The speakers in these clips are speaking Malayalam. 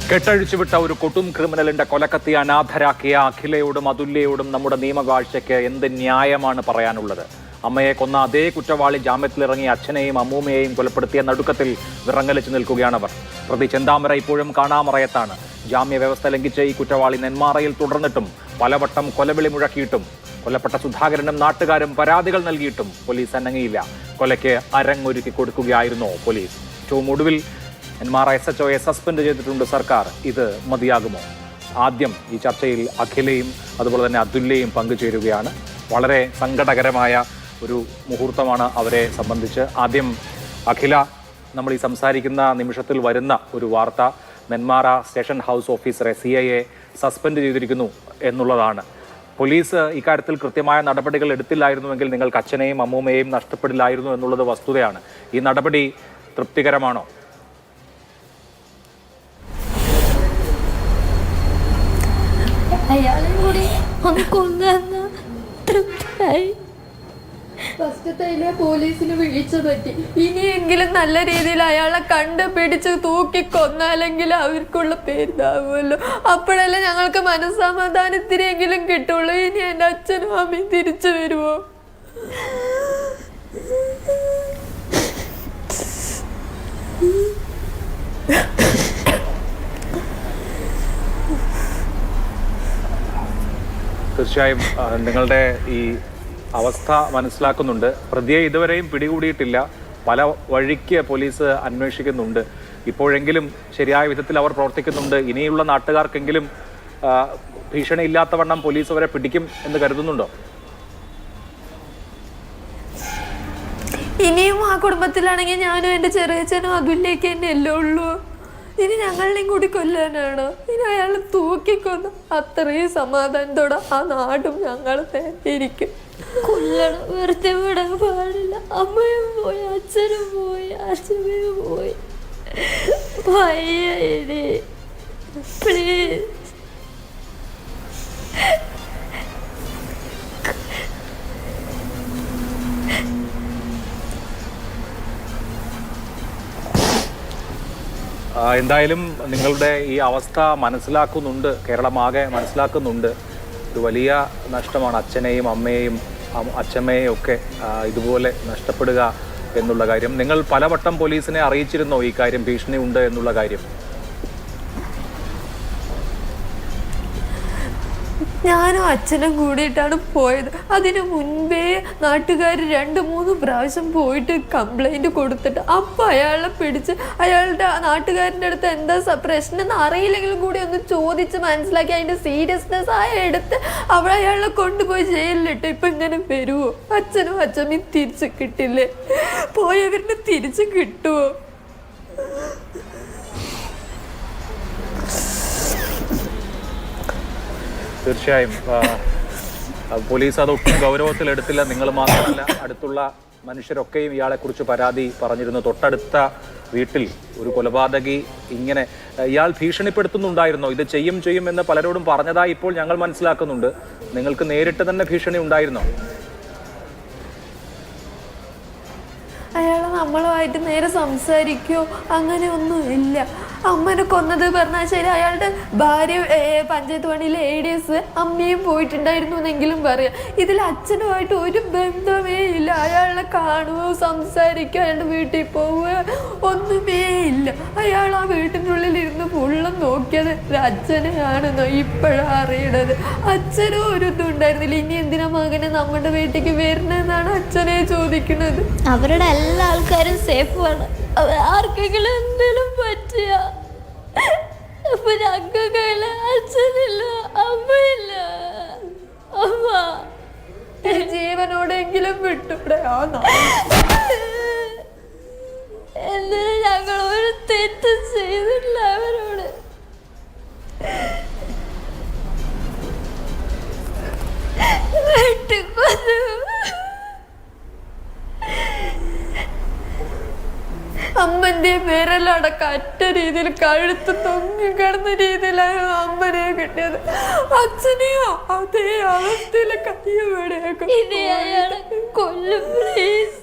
കെട്ടഴിച്ചുവിട്ട ഒരു കൊടും ക്രിമിനലിന്റെ കൊലക്കത്തി അനാഥരാക്കിയ അഖിലയോടും അതുല്യയോടും നമ്മുടെ നിയമവാഴ്ചയ്ക്ക് എന്ത് ന്യായമാണ് പറയാനുള്ളത്? അമ്മയെ കൊന്ന അതേ കുറ്റവാളി ജാമ്യത്തിലിറങ്ങി അച്ഛനെയും അമ്മൂമ്മയെയും കൊലപ്പെടുത്തിയ നടുക്കത്തിൽ വിറങ്ങലിച്ചു നിൽക്കുകയാണവർ. പ്രതി ചെന്താമര ഇപ്പോഴും കാണാമറയത്താണ്. ജാമ്യ വ്യവസ്ഥ ലംഘിച്ച ഈ കുറ്റവാളി നെന്മാറയിൽ തുടർന്നിട്ടും പലവട്ടം കൊലവിളി മുഴക്കിയിട്ടും കൊല്ലപ്പെട്ട സുധാകരനും നാട്ടുകാരും പരാതികൾ നൽകിയിട്ടും പോലീസ് അനങ്ങിയില്ല. കൊലയ്ക്ക് അരങ്ങൊരുക്കി കൊടുക്കുകയായിരുന്നു പോലീസ്. ഏറ്റവും ഒടുവിൽ നെന്മാറ SHOയെ സസ്പെൻഡ് ചെയ്തിട്ടുണ്ട് സർക്കാർ. ഇത് മതിയാകുമോ? ആദ്യം ഈ ചർച്ചയിൽ അഖിലയും അതുപോലെ തന്നെ അതുല്യയും പങ്കുചേരുകയാണ്. വളരെ സങ്കടകരമായ ഒരു മുഹൂർത്തമാണ് അവരെ സംബന്ധിച്ച്. ആദ്യം അഖില, നമ്മൾ ഈ സംസാരിക്കുന്ന നിമിഷത്തിൽ വരുന്ന ഒരു വാർത്ത നെന്മാറ സ്റ്റേഷൻ ഹൗസ് ഓഫീസറെ CIA സസ്പെൻഡ് ചെയ്തിരിക്കുന്നു എന്നുള്ളതാണ്. പോലീസ് ഇക്കാര്യത്തിൽ കൃത്യമായ നടപടികൾ എടുത്തില്ലായിരുന്നുവെങ്കിൽ നിങ്ങൾക്ക് അച്ഛനെയും അമ്മൂമ്മയെയും നഷ്ടപ്പെടില്ലായിരുന്നു എന്നുള്ളത് വസ്തുതയാണ്. ഈ നടപടി തൃപ്തികരമാണോ? അയാളെയും കൂടി ഒന്ന് കൊന്നു തൃപ്തിയായി. ഫസ്റ്റത്തെ പോലീസിന് വിളിച്ചു പറ്റി. ഇനിയെങ്കിലും നല്ല രീതിയിൽ അയാളെ കണ്ടുപിടിച്ച് തൂക്കിക്കൊന്നാലെങ്കിൽ അവർക്കുള്ള പേരിതാവുമല്ലോ. അപ്പോഴല്ലേ ഞങ്ങൾക്ക് മനസ്സമാധാനത്തിനെങ്കിലും കിട്ടുള്ളൂ. ഇനി എൻ്റെ അച്ഛനും അമ്മയും തിരിച്ചു വരുമോ? തീർച്ചയായും നിങ്ങളുടെ ഈ അവസ്ഥ മനസ്സിലാക്കുന്നുണ്ട്. പ്രതിയെ ഇതുവരെയും പിടികൂടിയിട്ടില്ല. പല വഴിക്ക് പോലീസ് അന്വേഷിക്കുന്നുണ്ട്. ഇപ്പോഴെങ്കിലും ശരിയായ വിധത്തിൽ അവർ പ്രവർത്തിക്കുന്നുണ്ട്. ഇനിയുള്ള നാട്ടുകാർക്കെങ്കിലും ഭീഷണി ഇല്ലാത്തവണ്ണം പോലീസ് അവരെ പിടിക്കും എന്ന് കരുതുന്നുണ്ടോ? ഇനിയും ആ കുടുംബത്തിലാണെങ്കിൽ ഞാനും എൻ്റെ ചെറിയച്ഛനും അതുല്ലേക്ക് തന്നെയല്ലേ ഉള്ളൂ. ഇനി ഞങ്ങളെയും കൂടി കൊല്ലാനാണോ? ഇനി അയാൾ തൂക്കിക്കൊന്ന് അത്രയും സമാധാനത്തോടെ ആ നാടും ഞങ്ങൾ ഇരിക്കും. കൊല്ലണം, വെറുതെ വിടാൻ പാടില്ല. അമ്മയും പോയി, അച്ഛനും പോയി, അച്ഛനും പോയി. പ്ലീസ്. എന്തായാലും നിങ്ങളുടെ ഈ അവസ്ഥ മനസ്സിലാക്കുന്നുണ്ട്, കേരളമാകെ മനസ്സിലാക്കുന്നുണ്ട്. ഒരു വലിയ നഷ്ടമാണ് അച്ഛനെയും അമ്മയെയും അച്ഛമ്മയെയും ഒക്കെ ഇതുപോലെ നഷ്ടപ്പെടുക എന്നുള്ള കാര്യം. നിങ്ങൾ പലവട്ടം പോലീസിനെ അറിയിച്ചിരുന്നോ ഈ കാര്യം, ഭീഷണി ഉണ്ട് എന്നുള്ള കാര്യം? ഞാനും അച്ഛനും കൂടിയിട്ടാണ് പോയത്. അതിനു മുൻപേ നാട്ടുകാർ 2-3 പ്രാവശ്യം പോയിട്ട് കംപ്ലൈൻറ്റ് കൊടുത്തിട്ട് അപ്പോൾ അയാളെ പിടിച്ച് അയാളുടെ നാട്ടുകാരൻ്റെ അടുത്ത് എന്താ പ്രശ്നം എന്ന് അറിയില്ലെങ്കിലും കൂടി ഒന്ന് ചോദിച്ച് മനസ്സിലാക്കി അതിൻ്റെ സീരിയസ്നെസ് എടുത്ത് അവിടെ അയാളെ കൊണ്ടുപോയി ജയിലിലിട്ട്. ഇപ്പം ഇങ്ങനെ വരുമോ? അച്ഛനും അച്ഛമ്മയും തിരിച്ച് കിട്ടില്ലേ? പോയവരിനെ തിരിച്ച് കിട്ടുമോ? തീർച്ചയായും പോലീസ് അതൊട്ടും ഗൗരവത്തിലെടുത്തില്ല. നിങ്ങൾ മാത്രമല്ല, അടുത്തുള്ള മനുഷ്യരൊക്കെയും ഇയാളെക്കുറിച്ച് പരാതി പറഞ്ഞിരുന്നു. തൊട്ടടുത്ത വീട്ടിൽ ഒരു കൊലപാതകി ഇങ്ങനെ ഇയാൾ ഭീഷണിപ്പെടുത്തുന്നുണ്ടായിരുന്നോ? ഇത് ചെയ്യും എന്ന് പലരോടും പറഞ്ഞതായി ഇപ്പോൾ ഞങ്ങൾ മനസ്സിലാക്കുന്നുണ്ട്. നിങ്ങൾക്ക് നേരിട്ട് തന്നെ ഭീഷണി ഉണ്ടായിരുന്നോ? അയാൾ നമ്മളുമായിട്ട് നേരെ സംസാരിക്കുകയോ അങ്ങനെയൊന്നും ഇല്ല. അമ്മനെ കൊന്നത് പറഞ്ഞാൽ ശരി, അയാളുടെ ഭാര്യ പഞ്ചായത്ത് പണിയിലെ ADS അമ്മയും പോയിട്ടുണ്ടായിരുന്നു എന്നെങ്കിലും പറയാം. ഇതിൽ അച്ഛനുമായിട്ട് ഒരു ബന്ധമേ ഇല്ല. അയാളെ കാണുകയോ സംസാരിക്കുകയോ അയാളുടെ വീട്ടിൽ പോവുകയോ ഒന്നുമേ ഇല്ല. അയാൾ ആ വീട്ടിനുള്ളിൽ ഇരുന്ന് ഫുള്ളും നോക്കിയത് അച്ഛനെയാണെന്നോ ഇപ്പോഴാണ് അറിയണത്. അച്ഛനും ഒരു ഇതുണ്ടായിരുന്നില്ല. ഇനി എന്തിനാ മകനെ നമ്മുടെ വീട്ടിലേക്ക് വരുന്നതെന്നാണ് അച്ഛനെ ചോദിക്കുന്നത്. അവരുടെ എല്ലാ ആൾക്കാരും സേഫാണ്. ആർക്കെങ്കിലും എന്തെങ്കിലും പറ്റിയ അപ്പൊ ഞങ്ങൾക്കല്ല, അച്ഛനില്ല, അമ്മയില്ല. അമ്മ ജീവനോടെങ്കിലും വിട്ടൂടെ? എന്തിനാ ഞങ്ങൾ ഒരു തെറ്റും ചെയ്തില്ല അവരോട്? വെട്ടിക്കൊന്നു. അമ്മന്റെ വിരലടക്കം അറ്റ രീതിയിൽ കഴുത്ത് തൊങ്ങിക്കിടന്ന രീതിയിലായിരുന്നു അമ്മനെ കിട്ടിയത്. അച്ഛനെയോ അതേ അവസ്ഥയിലെ കയ്യോടെയാക്കും. ഇനി അയാളെ കൊല്ലും പ്ലീസ്.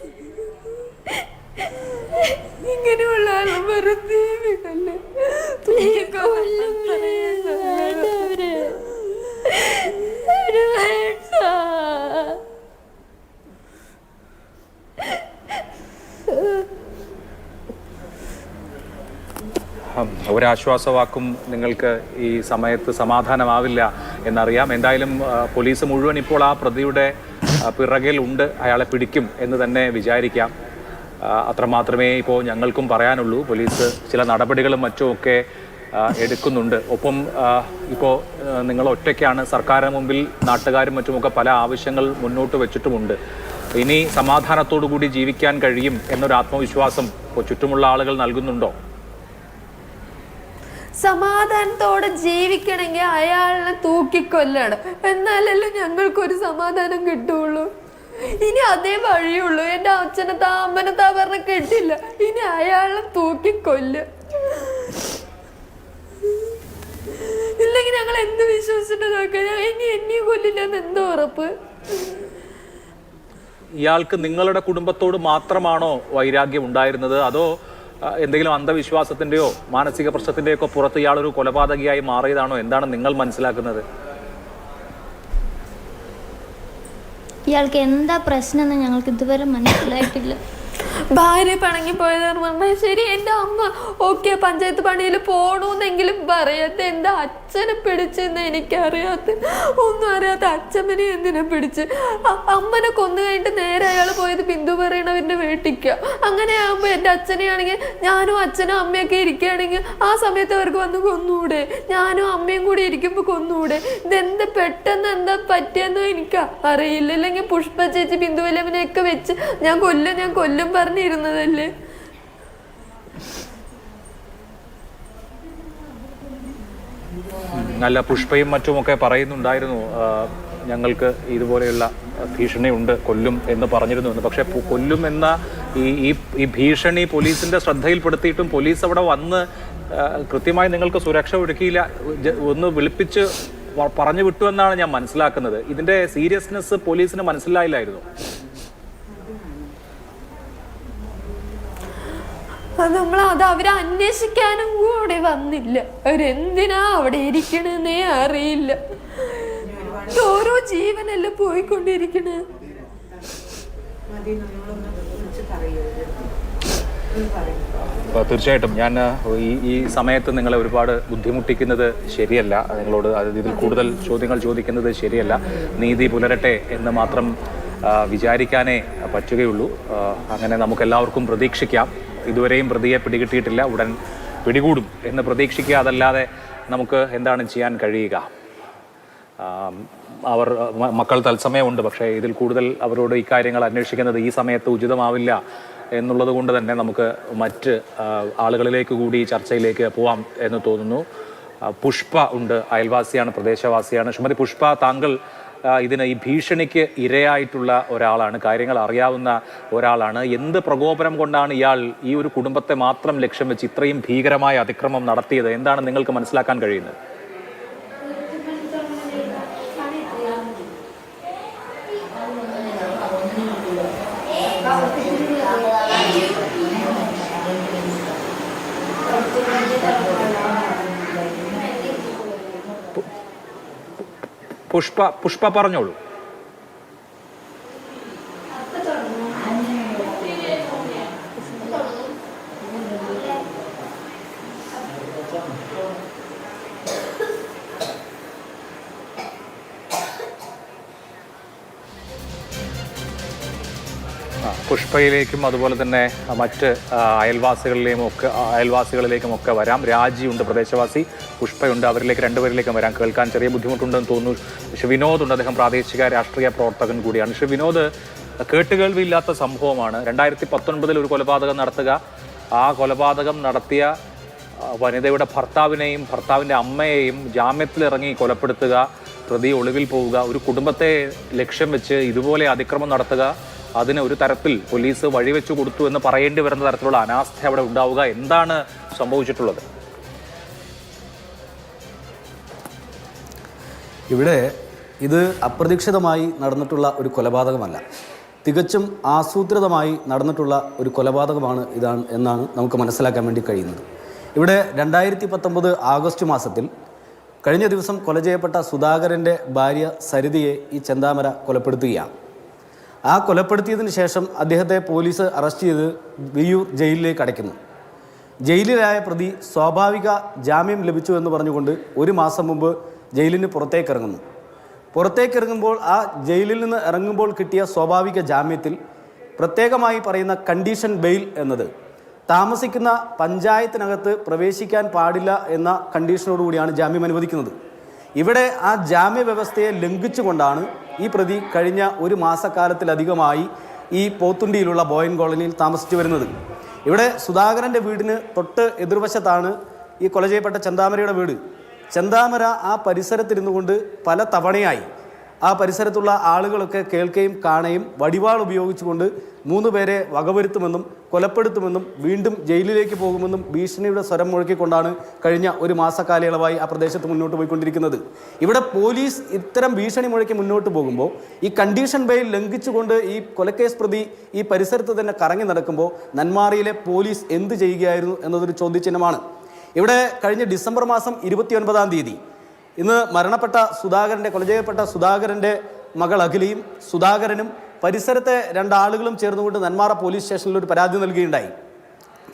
ഇങ്ങനെയുള്ള ആൾ വെറുതെ വിടല്ലേ. ഒരാശ്വാസവാക്കും നിങ്ങൾക്ക് ഈ സമയത്ത് സമാധാനമാവില്ല എന്നറിയാം. എന്തായാലും പോലീസ് മുഴുവൻ ഇപ്പോൾ ആ പ്രതിയുടെ പിറകിൽ ഉണ്ട്, അയാളെ പിടിക്കും എന്ന് തന്നെ വിചാരിക്കാം. അത്രമാത്രമേ ഇപ്പോൾ ഞങ്ങൾക്കും പറയാനുള്ളൂ. പോലീസ് ചില നടപടികളും മറ്റുമൊക്കെ എടുക്കുന്നുണ്ട്. ഒപ്പം ഇപ്പോൾ നിങ്ങൾ ഒറ്റയ്ക്കാണ്, സർക്കാരിന് മുമ്പിൽ നാട്ടുകാരും മറ്റുമൊക്കെ പല ആവശ്യങ്ങൾ മുന്നോട്ട് വെച്ചിട്ടുമുണ്ട്. ഇനി സമാധാനത്തോടു കൂടി ജീവിക്കാൻ കഴിയും എന്നൊരു ആത്മവിശ്വാസം ചുറ്റുമുള്ള ആളുകൾ നൽകുന്നുണ്ടോ? സമാധാനത്തോടെ ജീവിക്കണമെങ്കിൽ അയാളിനെ തൂക്കിക്കൊല്ലണം, എന്നാലല്ലേ ഞങ്ങൾക്കൊരു സമാധാനം കിട്ടുള്ളൂ. ഇനി അതേ വഴിയുള്ളൂ. എൻ്റെ അമ്മനെ പറഞ്ഞ കിട്ടില്ല, ഇനി അയാളെ തൂക്കിക്കൊല്ല. ഇല്ലെങ്കിൽ ഞങ്ങൾ എന്ത് വിശ്വസിച്ചിട്ട് നോക്കാം? ഇനി എന്നെയും കൊല്ലില്ലെന്ന് എന്തോ ഉറപ്പ്? ഇയാൾക്ക് നിങ്ങളുടെ കുടുംബത്തോട് മാത്രമാണോ വൈരാഗ്യം ഉണ്ടായിരുന്നത്, അതോ എന്തെങ്കിലും അന്ധവിശ്വാസത്തിന്റെയോ മാനസിക പ്രശ്നത്തിന്റെയോ ഒക്കെ പുറത്ത് ഇയാളൊരു കൊലപാതകിയായി മാറിയതാണോ? എന്താണ് നിങ്ങൾ മനസ്സിലാക്കുന്നത്? ഇയാൾക്ക് എന്താ പ്രശ്നം എന്ന് ഞങ്ങൾക്ക് ഇതുവരെ മനസ്സിലായിട്ടില്ല. ഭാര്യ പിണങ്ങി പോയതെന്ന് പറഞ്ഞാൽ ശരി, എൻ്റെ അമ്മ ഓക്കെ പഞ്ചായത്ത് പണിയിൽ പോകണമെന്നെങ്കിലും പറയാത്ത എൻ്റെ അച്ഛനെ പിടിച്ചെന്ന് എനിക്കറിയാത്ത, ഒന്നും അറിയാത്ത അച്ഛമ്മനെ എന്തിനെ പിടിച്ച്? അമ്മനെ കൊന്നു കഴിഞ്ഞിട്ട് നേരെ അയാൾ പോയത് ബിന്ദു പറയണവൻ്റെ വീട്ടിക്കുക. അങ്ങനെ ആകുമ്പോൾ എൻ്റെ അച്ഛനെയാണെങ്കിൽ, ഞാനും അച്ഛനും അമ്മയൊക്കെ ഇരിക്കുകയാണെങ്കിൽ ആ സമയത്ത് അവർക്ക് വന്ന് കൊന്നുകൂടെ? ഞാനും അമ്മയും കൂടി ഇരിക്കുമ്പോൾ കൊന്നുകൂടെ? ഇതെന്ത് പെട്ടെന്ന് എന്താ പറ്റിയെന്നോ എനിക്ക് അറിയില്ല. ഇല്ലെങ്കിൽ പുഷ്പ ചേച്ചി ബിന്ദു വല്ലവനെയൊക്കെ വെച്ച് ഞാൻ കൊല്ലും പറഞ്ഞിരുന്നതല്ലേ. നല്ല പുഷ്പയും മറ്റുമൊക്കെ പറയുന്നുണ്ടായിരുന്നു, ഞങ്ങൾക്ക് ഇതുപോലെയുള്ള ഭീഷണിയുണ്ട്, കൊല്ലും എന്ന് പറഞ്ഞിരുന്നു. പക്ഷെ കൊല്ലും എന്ന ഈ ഭീഷണി പോലീസിന്റെ ശ്രദ്ധയിൽപ്പെടുത്തിയിട്ടും പോലീസ് അവിടെ വന്ന് കൃത്യമായി നിങ്ങൾക്ക് സുരക്ഷ ഒരുക്കിയില്ല, ഒന്ന് വിളിപ്പിച്ച് പറഞ്ഞു വിട്ടു എന്നാണ് ഞാൻ മനസ്സിലാക്കുന്നത്. ഇതിന്റെ സീരിയസ്നെസ് പോലീസിന് മനസ്സിലായില്ലായിരുന്നു. അത് അവരെ അന്വേഷിക്കാനും കൂടി വന്നില്ല. അവരെന്തിനാ അവിടെ ഇരിക്കണെന്നേ അറിയില്ല. ഓരോ ജീവനല്ലേ പോയിക്കൊണ്ടിരിക്കണേ. തീർച്ചയായിട്ടും ഞാൻ ഈ സമയത്ത് നിങ്ങളെ ഒരുപാട് ബുദ്ധിമുട്ടിക്കുന്നത് ശരിയല്ല. നിങ്ങളോട് ഇതിൽ കൂടുതൽ ചോദ്യങ്ങൾ ചോദിക്കുന്നത് ശരിയല്ല. നീതി പുലരട്ടെ എന്ന് മാത്രം വിചാരിക്കാനേ പറ്റുകയുള്ളൂ. അങ്ങനെ നമുക്കെല്ലാവർക്കും പ്രതീക്ഷിക്കാം. ഇതുവരെയും പ്രതിയെ പിടികിട്ടിയിട്ടില്ല, ഉടൻ പിടികൂടും എന്ന് പ്രതീക്ഷിക്കുക. അതല്ലാതെ നമുക്ക് എന്താണ് ചെയ്യാൻ കഴിയുക? മക്കൾ തത്സമയമുണ്ട്, പക്ഷേ ഇതിൽ കൂടുതൽ അവരോട് ഇക്കാര്യങ്ങൾ അന്വേഷിക്കുന്നത് ഈ സമയത്ത് ഉചിതമാവില്ല എന്നുള്ളത് കൊണ്ട് തന്നെ നമുക്ക് മറ്റ് ആളുകളിലേക്ക് കൂടി ചർച്ചയിലേക്ക് പോവാം എന്ന് തോന്നുന്നു. പുഷ്പ ഉണ്ട്, അയൽവാസിയാണ്, പ്രദേശവാസിയാണ്. ശ്രീമതി പുഷ്പ, താങ്കൾ ഈ ഭീഷണിക്ക് ഇരയായിട്ടുള്ള ഒരാളാണ്, കാര്യങ്ങൾ അറിയാവുന്ന ഒരാളാണ്. എന്ത് പ്രകോപനം കൊണ്ടാണ് ഇയാൾ ഈ ഒരു കുടുംബത്തെ മാത്രം ലക്ഷ്യം വെച്ച് ഇത്രയും ഭീകരമായ അതിക്രമം നടത്തിയത്? എന്താണ് നിങ്ങൾക്ക് മനസ്സിലാക്കാൻ കഴിയുന്നത്? പുഷ്പ പറഞ്ഞോളൂ. പുഷ്പയിലേക്കും അതുപോലെ തന്നെ മറ്റ് അയൽവാസികളിലേക്കുമൊക്കെ വരാം. രാജിയുണ്ട്, പ്രദേശവാസി. പുഷ്പയുണ്ട്, അവരിലേക്ക് രണ്ടുപേരിലേക്കും വരാം. കേൾക്കാൻ ചെറിയ ബുദ്ധിമുട്ടുണ്ടെന്ന് തോന്നുന്നു. ശ്രീ വിനോദ് ഉണ്ട്, അദ്ദേഹം പ്രാദേശിക രാഷ്ട്രീയ പ്രവർത്തകൻ കൂടിയാണ്. ശ്രീ വിനോദ്, കേട്ടുകേൾവിയില്ലാത്ത സംഭവമാണ്. 2019 ഒരു കൊലപാതകം നടത്തുക, ആ കൊലപാതകം നടത്തിയ വനിതയുടെ ഭർത്താവിനെയും ഭർത്താവിൻ്റെ അമ്മയെയും ജാമ്യത്തിലിറങ്ങി കൊലപ്പെടുത്തുക, പ്രതി ഒളിവിൽ പോവുക, ഒരു കുടുംബത്തെ ലക്ഷ്യം വെച്ച് ഇതുപോലെ അതിക്രമം നടത്തുക, അതിന് ഒരു തരത്തിൽ പോലീസ് വഴിവെച്ചു കൊടുത്തു എന്ന് പറയേണ്ടി വരുന്ന തരത്തിലുള്ള അനാസ്ഥ അവിടെ ഉണ്ടാവുക. എന്താണ് സംഭവിച്ചിട്ടുള്ളത്? ഇവിടെ ഇത് അപ്രതീക്ഷിതമായി നടന്നിട്ടുള്ള ഒരു കൊലപാതകമല്ല, തികച്ചും ആസൂത്രിതമായി നടന്നിട്ടുള്ള ഒരു കൊലപാതകമാണ് എന്നാണ് നമുക്ക് മനസ്സിലാക്കാൻ വേണ്ടി കഴിയുന്നത്. ഇവിടെ 2019 ആഗസ്റ്റ് മാസത്തിൽ കഴിഞ്ഞ ദിവസം കൊല ചെയ്യപ്പെട്ട സുധാകരൻ്റെ ഭാര്യ സരിതയെ ഈ ചെന്താമര കൊലപ്പെടുത്തുകയാണ്. ആ കൊലപ്പെടുത്തിയതിന് ശേഷം അദ്ദേഹത്തെ പോലീസ് അറസ്റ്റ് ചെയ്ത് വിയ്യൂർ ജയിലിലേക്ക് അടയ്ക്കുന്നു. ജയിലിലായ പ്രതി സ്വാഭാവിക ജാമ്യം ലഭിച്ചു എന്ന് പറഞ്ഞുകൊണ്ട് ഒരു മാസം മുമ്പ് ജയിലിന് പുറത്തേക്കിറങ്ങുന്നു. പുറത്തേക്കിറങ്ങുമ്പോൾ ആ ജയിലിൽ നിന്ന് ഇറങ്ങുമ്പോൾ കിട്ടിയ സ്വാഭാവിക ജാമ്യത്തിൽ പ്രത്യേകമായി പറയുന്ന കണ്ടീഷൻ ബെയിൽ എന്നത് താമസിക്കുന്ന പഞ്ചായത്തിനകത്ത് പ്രവേശിക്കാൻ പാടില്ല എന്ന കണ്ടീഷനോടുകൂടിയാണ് ജാമ്യം അനുവദിക്കുന്നത്. ഇവിടെ ആ ജാമ്യ വ്യവസ്ഥയെ ലംഘിച്ചുകൊണ്ടാണ് ഈ പ്രതി കഴിഞ്ഞ ഒരു മാസക്കാലത്തിലധികമായി ഈ പോത്തുണ്ടിയിലുള്ള ബോയൻ കോളനിയിൽ താമസിച്ചു വരുന്നത്. ഇവിടെ സുധാകരൻ്റെ വീടിന് തൊട്ട് എതിർവശത്താണ് ഈ കൊല ചെയ്യപ്പെട്ട ചെന്താമരയുടെ വീട്. ചെന്താമര ആ പരിസരത്തിരുന്നു കൊണ്ട് പല തവണയായി ആ പരിസരത്തുള്ള ആളുകളൊക്കെ കേൾക്കുകയും കാണുകയും വടിവാൾ ഉപയോഗിച്ചുകൊണ്ട് 3 പേരെ വകവരുത്തുമെന്നും കൊലപ്പെടുത്തുമെന്നും വീണ്ടും ജയിലിലേക്ക് പോകുമെന്നും ഭീഷണിയുടെ സ്വരം മുഴക്കിക്കൊണ്ടാണ് കഴിഞ്ഞ ഒരു മാസക്കാലയളവായി ആ പ്രദേശത്ത് മുന്നോട്ട് പോയിക്കൊണ്ടിരിക്കുന്നത്. ഇവിടെ പോലീസ് ഇത്തരം ഭീഷണി മുഴക്കി മുന്നോട്ട് പോകുമ്പോൾ ഈ കണ്ടീഷൻ ബെയിൽ ലംഘിച്ചുകൊണ്ട് ഈ കൊലക്കേസ് പ്രതി ഈ പരിസരത്ത് തന്നെ കറങ്ങി നടക്കുമ്പോൾ നെന്മാറയിലെ പോലീസ് എന്ത് ചെയ്യുകയായിരുന്നു എന്നതൊരു ചോദ്യചിഹ്നമാണ്. ഇവിടെ കഴിഞ്ഞ ഡിസംബർ മാസം 29-ാം തീയതി ഇന്ന് മരണപ്പെട്ട സുധാകരൻ്റെ കൊല ചെയ്യപ്പെട്ട സുധാകരൻ്റെ മകൾ അഖിലയും സുധാകരനും പരിസരത്തെ 2 ആളുകളും ചേർന്നുകൊണ്ട് നെന്മാറ പോലീസ് സ്റ്റേഷനിൽ ഒരു പരാതി നൽകുകയുണ്ടായി.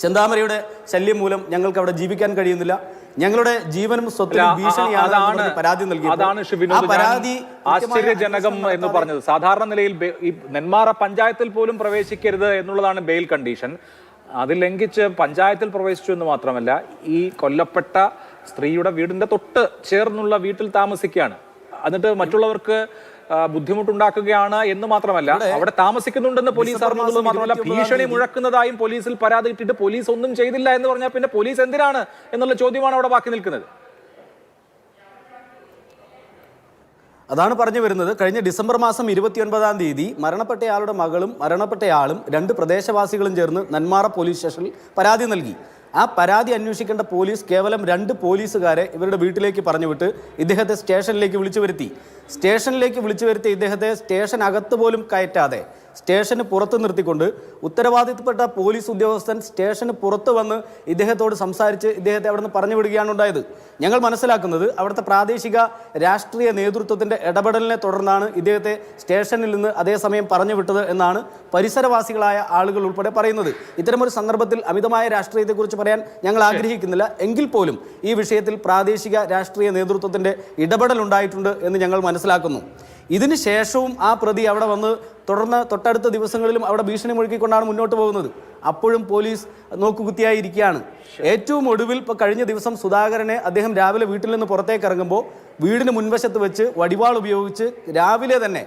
ചെന്താമരയുടെ ശല്യം മൂലം ഞങ്ങൾക്ക് അവിടെ ജീവിക്കാൻ കഴിയുന്നില്ല, ഞങ്ങളുടെ ജീവനും സ്വത്തിനും ഭീഷണിയാണ് പരാതി നൽകിയത്. ആശ്ചര്യജനകം എന്ന് പറഞ്ഞത് സാധാരണ നിലയിൽ ഈ നെന്മാറ പഞ്ചായത്തിൽ പോലും പ്രവേശിക്കരുത് എന്നുള്ളതാണ് ബെയിൽ കണ്ടീഷൻ. അത് ലംഘിച്ച് പഞ്ചായത്തിൽ പ്രവേശിച്ചു എന്ന് മാത്രമല്ല, ഈ കൊല്ലപ്പെട്ട സ്ത്രീയുടെ വീടിന്റെ തൊട്ട് ചേർന്നുള്ള വീട്ടിൽ താമസിക്കുകയാണ്. എന്നിട്ട് മറ്റുള്ളവർക്ക് ബുദ്ധിമുട്ടുണ്ടാക്കുകയാണ് എന്ന് മാത്രമല്ല, അവിടെ താമസിക്കുന്നുണ്ടെന്ന് പോലീസ് അറിഞ്ഞത് മാത്രമല്ല, ഭീഷണി മുഴക്കുന്നതായും പോലീസിൽ പരാതി ഇട്ടിട്ട് പോലീസ് ഒന്നും ചെയ്തില്ല എന്ന് പറഞ്ഞാൽ പിന്നെ പോലീസ് എന്തിനാണ് എന്നുള്ള ചോദ്യമാണ് അവിടെ ബാക്കി നിൽക്കുന്നത്. അതാണ് പറഞ്ഞു വരുന്നത്. കഴിഞ്ഞ ഡിസംബർ മാസം 29-ാം തീയതി മരണപ്പെട്ടയാളുടെ മകളും മരണപ്പെട്ടയാളും 2 പ്രദേശവാസികളും ചേർന്ന് നെന്മാറ പോലീസ് സ്റ്റേഷനിൽ പരാതി നൽകി. ആ പരാതി അന്വേഷിക്കേണ്ട പോലീസ് കേവലം 2 പോലീസുകാരെ ഇവരുടെ വീട്ടിലേക്ക് പറഞ്ഞുവിട്ട് ഇദ്ദേഹത്തെ സ്റ്റേഷനിലേക്ക് വിളിച്ചു വരുത്തി. സ്റ്റേഷനിലേക്ക് വിളിച്ചു വരുത്തി ഇദ്ദേഹത്തെ സ്റ്റേഷനകത്ത് പോലും കയറ്റാതെ സ്റ്റേഷന് പുറത്ത് നിർത്തിക്കൊണ്ട് ഉത്തരവാദിത്തപ്പെട്ട പോലീസ് ഉദ്യോഗസ്ഥൻ സ്റ്റേഷന് പുറത്ത് വന്ന് ഇദ്ദേഹത്തോട് സംസാരിച്ച് ഇദ്ദേഹത്തെ അവിടെ നിന്ന് പറഞ്ഞു വിടുകയാണ് ഉണ്ടായത്. ഞങ്ങൾ മനസ്സിലാക്കുന്നത് അവിടുത്തെ പ്രാദേശിക രാഷ്ട്രീയ നേതൃത്വത്തിൻ്റെ ഇടപെടലിനെ തുടർന്നാണ് ഇദ്ദേഹത്തെ സ്റ്റേഷനിൽ നിന്ന് അതേസമയം പറഞ്ഞു വിട്ടത് എന്നാണ് പരിസരവാസികളായ ആളുകൾ ഉൾപ്പെടെ പറയുന്നത്. ഇത്തരമൊരു സന്ദർഭത്തിൽ അമിതമായ രാഷ്ട്രീയത്തെക്കുറിച്ച് പറയാൻ ഞങ്ങൾ ആഗ്രഹിക്കുന്നില്ല. എങ്കിൽ പോലും ഈ വിഷയത്തിൽ പ്രാദേശിക രാഷ്ട്രീയ നേതൃത്വത്തിൻ്റെ ഇടപെടൽ ഉണ്ടായിട്ടുണ്ട് എന്ന് ഞങ്ങൾ മനസ്സിലാക്കുന്നു. ഇതിന് ശേഷവും ആ പ്രതി അവിടെ വന്ന് തുടർന്ന് തൊട്ടടുത്ത ദിവസങ്ങളിലും അവിടെ ഭീഷണി മുഴക്കിക്കൊണ്ടാണ് മുന്നോട്ട് പോകുന്നത്. അപ്പോഴും പോലീസ് നോക്കുകുത്തിയായിരിക്കുകയാണ്. ഏറ്റവും ഒടുവിൽ ഇപ്പോൾ കഴിഞ്ഞ ദിവസം സുധാകരനെ അദ്ദേഹം രാവിലെ വീട്ടിൽ നിന്ന് പുറത്തേക്ക് ഇറങ്ങുമ്പോൾ വീടിന് മുൻവശത്ത് വെച്ച് വടിവാൾ ഉപയോഗിച്ച് രാവിലെ തന്നെ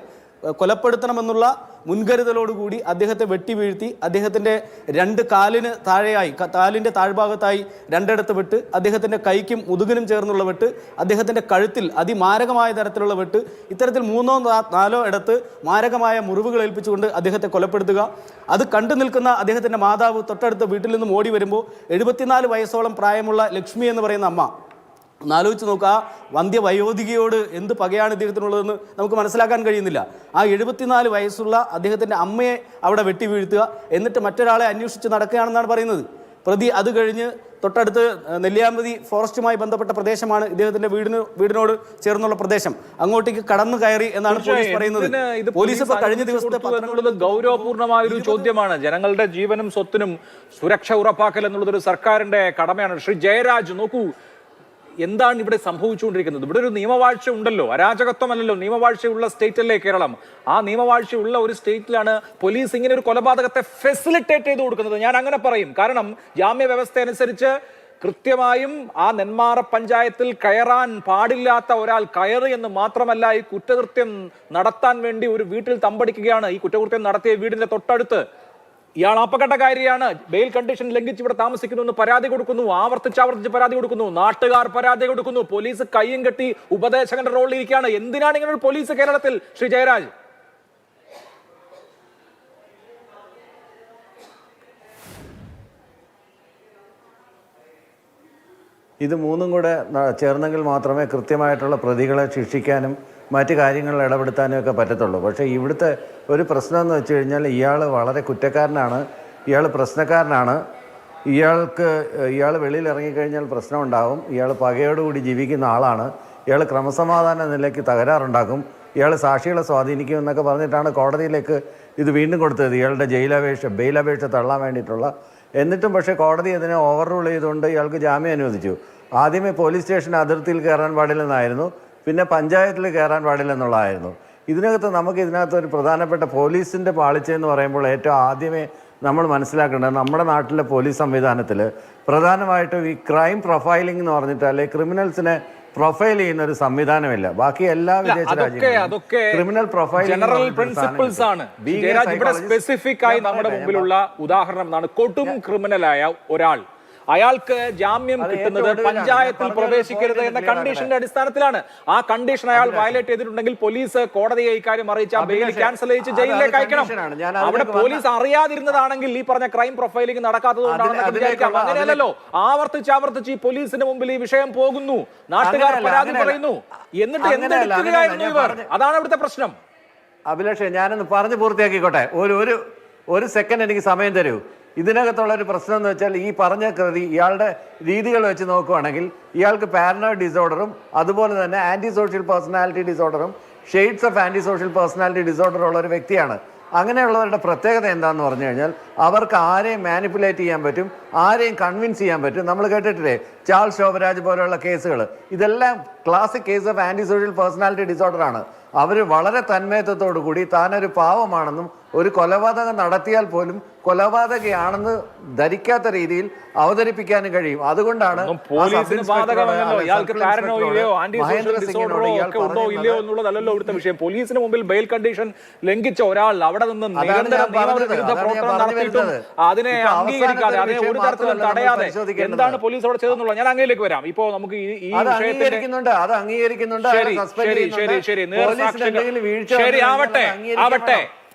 കൊലപ്പെടുത്തണമെന്നുള്ള മുൻകരുതലോടുകൂടി അദ്ദേഹത്തെ വെട്ടി വീഴ്ത്തി അദ്ദേഹത്തിൻ്റെ 2 കാലിന് താഴെയായി കാലിൻ്റെ താഴ്ഭാഗത്തായി 2 ഇടത്ത് വെട്ട്, അദ്ദേഹത്തിൻ്റെ കൈക്കും മുതുകിനും ചേർന്നുള്ള വെട്ട്, അദ്ദേഹത്തിൻ്റെ കഴുത്തിൽ അതിമാരകമായ തരത്തിലുള്ള വെട്ട്, ഇത്തരത്തിൽ 3-4 ഇടത്ത് മാരകമായ മുറിവുകൾ ഏൽപ്പിച്ചുകൊണ്ട് അദ്ദേഹത്തെ കൊലപ്പെടുത്തുക. അത് കണ്ടു നിൽക്കുന്ന അദ്ദേഹത്തിൻ്റെ മാതാവ് തൊട്ടടുത്ത വീട്ടിൽ നിന്നും ഓടി വരുമ്പോൾ 74 വയസ്സോളം പ്രായമുള്ള ലക്ഷ്മി എന്ന് പറയുന്ന അമ്മ, ഒന്നാലോചിച്ച് നോക്കുക, വന്ധ്യവയോധികയോട് എന്ത് പകയാണ് ഇദ്ദേഹത്തിനുള്ളതെന്ന് നമുക്ക് മനസ്സിലാക്കാൻ കഴിയുന്നില്ല. ആ 74 വയസ്സുള്ള അദ്ദേഹത്തിൻ്റെ അമ്മയെ അവിടെ വെട്ടി വീഴ്ത്തുക, എന്നിട്ട് മറ്റൊരാളെ അന്വേഷിച്ച് നടക്കുകയാണെന്നാണ് പറയുന്നത് പ്രതി. അത് കഴിഞ്ഞ് തൊട്ടടുത്ത് നെല്ലിയാമ്പതി ഫോറസ്റ്റുമായി ബന്ധപ്പെട്ട പ്രദേശമാണ് ഇദ്ദേഹത്തിൻ്റെ വീടിനോട് ചേർന്നുള്ള പ്രദേശം. അങ്ങോട്ടേക്ക് കടന്നു കയറി എന്നാണ് പോലീസ് പറയുന്നത്. പോലീസ് ഇപ്പോൾ കഴിഞ്ഞ ദിവസത്തെ ഗൗരവപൂർണമായ ഒരു ചോദ്യമാണ്. ജനങ്ങളുടെ ജീവനും സ്വത്തിനും സുരക്ഷ ഉറപ്പാക്കൽ എന്നുള്ളതൊരു സർക്കാരിന്റെ കടമയാണ്. ശ്രീ ജയരാജ്, നോക്കൂ എന്താണ് ഇവിടെ സംഭവിച്ചുകൊണ്ടിരിക്കുന്നത്. ഇവിടെ ഒരു നിയമവാഴ്ച ഉണ്ടല്ലോ, അരാജകത്വമല്ലല്ലോ, നിയമവാഴ്ചയുള്ള സ്റ്റേറ്റ് അല്ലേ കേരളം. ആ നിയമവാഴ്ചയുള്ള ഒരു സ്റ്റേറ്റിലാണ് പോലീസ് ഇങ്ങനെ ഒരു കൊലപാതകത്തെ ഫെസിലിറ്റേറ്റ് ചെയ്ത് കൊടുക്കുന്നത്. ഞാൻ അങ്ങനെ പറയും. കാരണം ജാമ്യ വ്യവസ്ഥ അനുസരിച്ച് കൃത്യമായും ആ നെന്മാറ പഞ്ചായത്തിൽ കയറാൻ പാടില്ലാത്ത ഒരാൾ കയറി എന്ന് മാത്രമല്ല, ഈ കുറ്റകൃത്യം നടത്താൻ വേണ്ടി ഒരു വീട്ടിൽ തമ്പടിക്കുകയാണ്. ഈ കുറ്റകൃത്യം നടത്തിയ വീടിന്റെ തൊട്ടടുത്ത് ഇയാൾ അപകടകാരിയാണ്, ബെയിൽ കണ്ടീഷൻ ലംഘിച്ച് ഇവിടെ താമസിക്കുന്നു എന്ന് പരാതി കൊടുക്കുന്നു, ആവർത്തിച്ച് പരാതി കൊടുക്കുന്നു, നാട്ടുകാർ പരാതി കൊടുക്കുന്നു, പോലീസ് കയ്യും കെട്ടി ഉപദേശകന്റെ റോളിൽ ഇരിക്കുകയാണ്. എന്തിനാണ് ഇങ്ങനെ ഒരു പോലീസ് കേരളത്തിൽ ശ്രീ ജയരാജ്? ഇത് 3ഉം കൂടെ ചേർന്നെങ്കിൽ മാത്രമേ കൃത്യമായിട്ടുള്ള പ്രതികളെ ശിക്ഷിക്കാനും മറ്റു കാര്യങ്ങളിൽ ഇടപെടുത്താനും ഒക്കെ പറ്റത്തുള്ളൂ. പക്ഷേ ഇവിടുത്തെ ഒരു പ്രശ്നം എന്ന് വെച്ച് കഴിഞ്ഞാൽ ഇയാൾ വളരെ കുറ്റക്കാരനാണ്, ഇയാൾ പ്രശ്നക്കാരനാണ്, ഇയാൾ വെളിയിൽ ഇറങ്ങിക്കഴിഞ്ഞാൽ പ്രശ്നമുണ്ടാകും, ഇയാൾ പകയോടുകൂടി ജീവിക്കുന്ന ആളാണ്, ഇയാൾ ക്രമസമാധാന നിലയ്ക്ക് തകരാറുണ്ടാക്കും, ഇയാൾ സാക്ഷികളെ സ്വാധീനിക്കും എന്നൊക്കെ പറഞ്ഞിട്ടാണ് കോടതിയിലേക്ക് ഇത് വീണ്ടും കൊടുത്തത്. ഇയാളുടെ ബെയിലപേക്ഷ തള്ളാൻ വേണ്ടിയിട്ടുള്ള എന്നിട്ടും പക്ഷേ കോടതി അതിനെ ഓവർ റൂൾ ചെയ്തുകൊണ്ട് ഇയാൾക്ക് ജാമ്യം അനുവദിച്ചു. ആദ്യമേ പോലീസ് സ്റ്റേഷൻ അതിർത്തിയിൽ കയറാൻ പാടില്ലെന്നായിരുന്നു, പിന്നെ പഞ്ചായത്തിൽ കയറാൻ പാടില്ലെന്നുള്ളതായിരുന്നു. ഇതിനകത്ത് ഒരു പ്രധാനപ്പെട്ട പോലീസിൻ്റെ പാളിച്ചയെന്ന് പറയുമ്പോൾ ഏറ്റവും ആദ്യമേ നമ്മൾ മനസ്സിലാക്കേണ്ടത് നമ്മുടെ നാട്ടിലെ പോലീസ് സംവിധാനത്തിൽ പ്രധാനമായിട്ടും ഈ ക്രൈം പ്രൊഫൈലിംഗ് എന്ന് പറഞ്ഞിട്ട് അല്ലെങ്കിൽ ക്രിമിനൽസിനെ പ്രൊഫൈൽ ചെയ്യുന്ന ഒരു സംവിധാനമില്ല. ബാക്കി എല്ലാ വിദേശ രാജ്യങ്ങളിലും ക്രിമിനൽ പ്രൊഫൈലിംഗ് ജനറൽ പ്രിൻസിപ്പിൾസ് ആണ്. ഇവിടെ സ്പെസിഫിക് ആയി നമ്മുടെ മുമ്പിലുള്ള ഉദാഹരണം എന്നാണ്, കൊടും ക്രിമിനലായ ഒരാൾ, അയാൾക്ക് ജാമ്യം കിട്ടുന്നത് പഞ്ചായത്തിൽ പ്രവേശിക്കരുത് എന്ന കണ്ടീഷന്റെ അടിസ്ഥാനത്തിലാണ്. ആ കണ്ടീഷൻ അയാൾ വയലേറ്റ് ചെയ്തിട്ടുണ്ടെങ്കിൽ പോലീസ് കോടതിയെ ഇക്കാര്യം അറിയിച്ച ബെയിൽ ക്യാൻസൽ ചെയ്ത് ജയിലിലേക്ക് അയക്കണം. അവിടെ പോലീസ് അറിയാതിരുന്നതാണെങ്കിൽ ഈ പറഞ്ഞ ക്രൈം പ്രൊഫൈലിംഗ് നടക്കാത്തത് കൊണ്ടാണെന്ന് വിചാരിക്കാം. അങ്ങനെയല്ലല്ലോ, ആവർത്തിച്ച് ഈ പോലീസിന് മുമ്പിൽ ഈ വിഷയം പോകുന്നു, നാട്ടുകാർ പരാതി പറയുന്നു, എന്നിട്ട് എന്തെടുക്കുകയായിരുന്നു ഇവർ? അതാണ് ഇവിടുത്തെ പ്രശ്നം. അഭിലാഷേ, ഞാനൊന്ന് പറഞ്ഞു പൂർത്തിയാക്കിക്കോട്ടെ. ഒരു സെക്കൻഡ് എനിക്ക് സമയം തരൂ. ഇതിനകത്തുള്ള ഒരു പ്രശ്നം എന്ന് വെച്ചാൽ ഈ പറഞ്ഞ കൃതി ഇയാളുടെ രീതികൾ വെച്ച് നോക്കുകയാണെങ്കിൽ ഇയാൾക്ക് പാരനോയിഡ് ഡിസോർഡറും അതുപോലെ തന്നെ ആൻറ്റി സോഷ്യൽ പേഴ്സണാലിറ്റി ഡിസോർഡറും shades of anti social personality disorder ഉള്ള ഒരു വ്യക്തിയാണ്. അങ്ങനെയുള്ളവരുടെ പ്രത്യേകത എന്താണെന്ന് പറഞ്ഞു കഴിഞ്ഞാൽ അവർക്ക് ആരെയും മാനിപ്പുലേറ്റ് ചെയ്യാൻ പറ്റും, ആരെയും കൺവിൻസ് ചെയ്യാൻ പറ്റും. നമ്മൾ കേട്ടിട്ടില്ലേ ചാൾസ് ശോഭരാജ് പോലെയുള്ള കേസുകൾ, ഇതെല്ലാം classic case of anti social personality ഡിസോർഡറാണ്. അവർ വളരെ തന്മയത്വത്തോടു കൂടി താനൊരു പാവമാണെന്നും ഒരു കൊലപാതകം നടത്തിയാൽ പോലും കൊലപാതകയാണെന്ന് ധരിക്കാത്ത രീതിയിൽ അവതരിപ്പിക്കാനും കഴിയും. അതുകൊണ്ടാണ് പോലീസിന് മുമ്പിൽ ബെയിൽ കണ്ടീഷൻ ലംഘിച്ച ഒരാൾ അവിടെ നിന്ന് അതിനെ അംഗീകരിക്കാതെ, അതിനെ ഒരു തരത്തിലും തടയാതെ എന്താണ് പോലീസ് അവിടെ ചെയ്തെന്നുള്ള ഞാൻ അങ്ങയിലേക്ക് വരാം. ഇപ്പോ നമുക്ക് ഈ അംഗീകരിക്കുന്നുണ്ട്.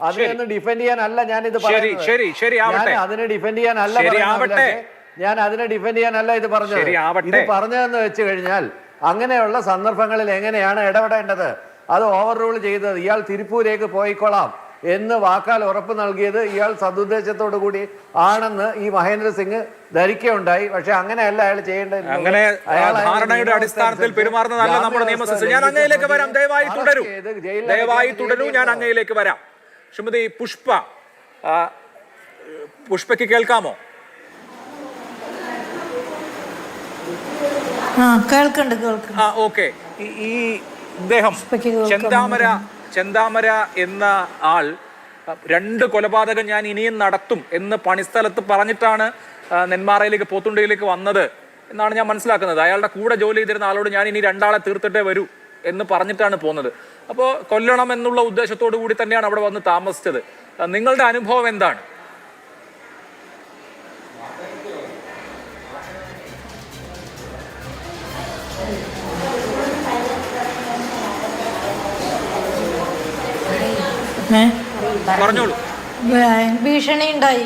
അതിനെ ഡിഫെൻഡ് ചെയ്യാനല്ല ഞാനിത് ഇത് പറഞ്ഞത്. ഇത് പറഞ്ഞതെന്ന് വെച്ച് കഴിഞ്ഞാൽ അങ്ങനെയുള്ള സന്ദർഭങ്ങളിൽ എങ്ങനെയാണ് ഇടപെടേണ്ടത് അത് ഓവർ റൂൾ ചെയ്തത്. ഇയാൾ തിരുപ്പൂരേക്ക് പോയിക്കൊള്ളാം എന്ന് വാക്കാൽ ഉറപ്പ് നൽകിയത് ഇയാൾ സദുദ്ദേശത്തോടു കൂടി ആണെന്ന് ഈ മഹേന്ദ്ര സിംഗ് ധരിക്കുകയുണ്ടായി. പക്ഷെ അങ്ങനെയല്ല അയാൾ ചെയ്യേണ്ടത്. അങ്ങനെ ധാരണയുടെ അടിസ്ഥാനത്തിൽ പെരുമാറുന്നതല്ല നമ്മുടെ നിയമസിസ്റ്റം. ഞാൻ അങ്ങയിലേക്ക് വരാം, ദയവായി തുടരൂ. ഞാൻ അങ്ങയിലേക്ക് വരാം. ശ്രീമതി പുഷ്പയ്ക്ക് കേൾക്കാമോ? ഓക്കെ. ഈ ഇദ്ദേഹം ചെന്താമര എന്ന ആൾ 2 കൊലപാതകം ഞാൻ ഇനിയും നടത്തും എന്ന് പണിസ്ഥലത്ത് പറഞ്ഞിട്ടാണ് നെന്മാറയിലേക്ക് പോത്തുണ്ടിയിലേക്ക് വന്നത് എന്നാണ് ഞാൻ മനസ്സിലാക്കുന്നത്. അയാളുടെ കൂടെ ജോലി ചെയ്തിരുന്ന ആളോട് ഞാൻ ഇനി 2 ആളെ തീർത്തിട്ടേ വരൂ എന്ന് പറഞ്ഞിട്ടാണ് പോകുന്നത്. അപ്പോൾ കൊല്ലണം എന്നുള്ള ഉദ്ദേശത്തോടു കൂടി തന്നെയാണ് അവിടെ വന്ന് താമസിച്ചത്. നിങ്ങളുടെ അനുഭവം എന്താണ്? പറഞ്ഞോളൂ. ഭീഷണി ഉണ്ടായി.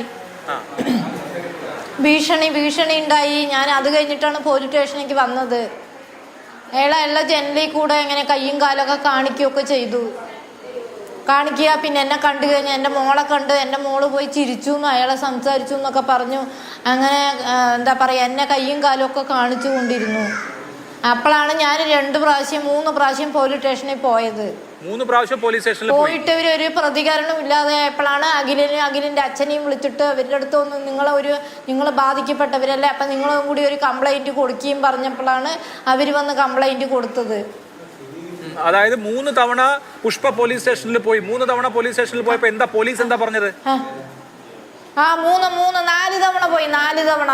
ഞാൻ അത് കഴിഞ്ഞിട്ടാണ് പോലീസ് സ്റ്റേഷനിലേക്ക് വന്നത്. അയാളെ ജനലിൽ കൂടെ ഇങ്ങനെ കയ്യും കാലൊക്കെ കാണിക്കുകയൊക്കെ ചെയ്തു. കാണിക്കുക, പിന്നെ എന്നെ കണ്ടു കഴിഞ്ഞാൽ എൻ്റെ മോളെ കണ്ട് എൻ്റെ മോള് പോയി ചിരിച്ചു എന്ന് അയാളെ സംസാരിച്ചു എന്നൊക്കെ പറഞ്ഞു. അങ്ങനെ എന്താ പറയുക, എന്നെ കയ്യും കാലും ഒക്കെ കാണിച്ചു കൊണ്ടിരുന്നു. അപ്പോഴാണ് ഞാൻ 2 പ്രാവശ്യം 3 പ്രാവശ്യം പോലീസ് സ്റ്റേഷനിൽ പോയത്. 3 പ്രാവശ്യം പോലീസ് സ്റ്റേഷനിൽ പോയിട്ട് ഒരു പ്രതികരണം ഇല്ലാതെ ആയപ്പോഴാണ് അഖിലിൻ്റെ അച്ഛനെയും വിളിച്ചിട്ട് അവരുടെ അടുത്തൊന്ന് നിങ്ങൾ ബാധിക്കപ്പെട്ടവരല്ലേ, അപ്പം നിങ്ങളും കൂടി ഒരു കംപ്ലൈൻറ്റ് കൊടുക്കുകയും പറഞ്ഞപ്പോഴാണ് അവർ വന്ന് കംപ്ലൈൻറ്റ് കൊടുത്തത്. അതായത് 3 തവണ പുഷ്പ പോലീസ് സ്റ്റേഷനിൽ പോയി. 3 തവണ പോലീസ് സ്റ്റേഷനിൽ പോയപ്പോ പോലീസ് എന്താ പറഞ്ഞത്? 4 തവണ പോയി. 4 തവണ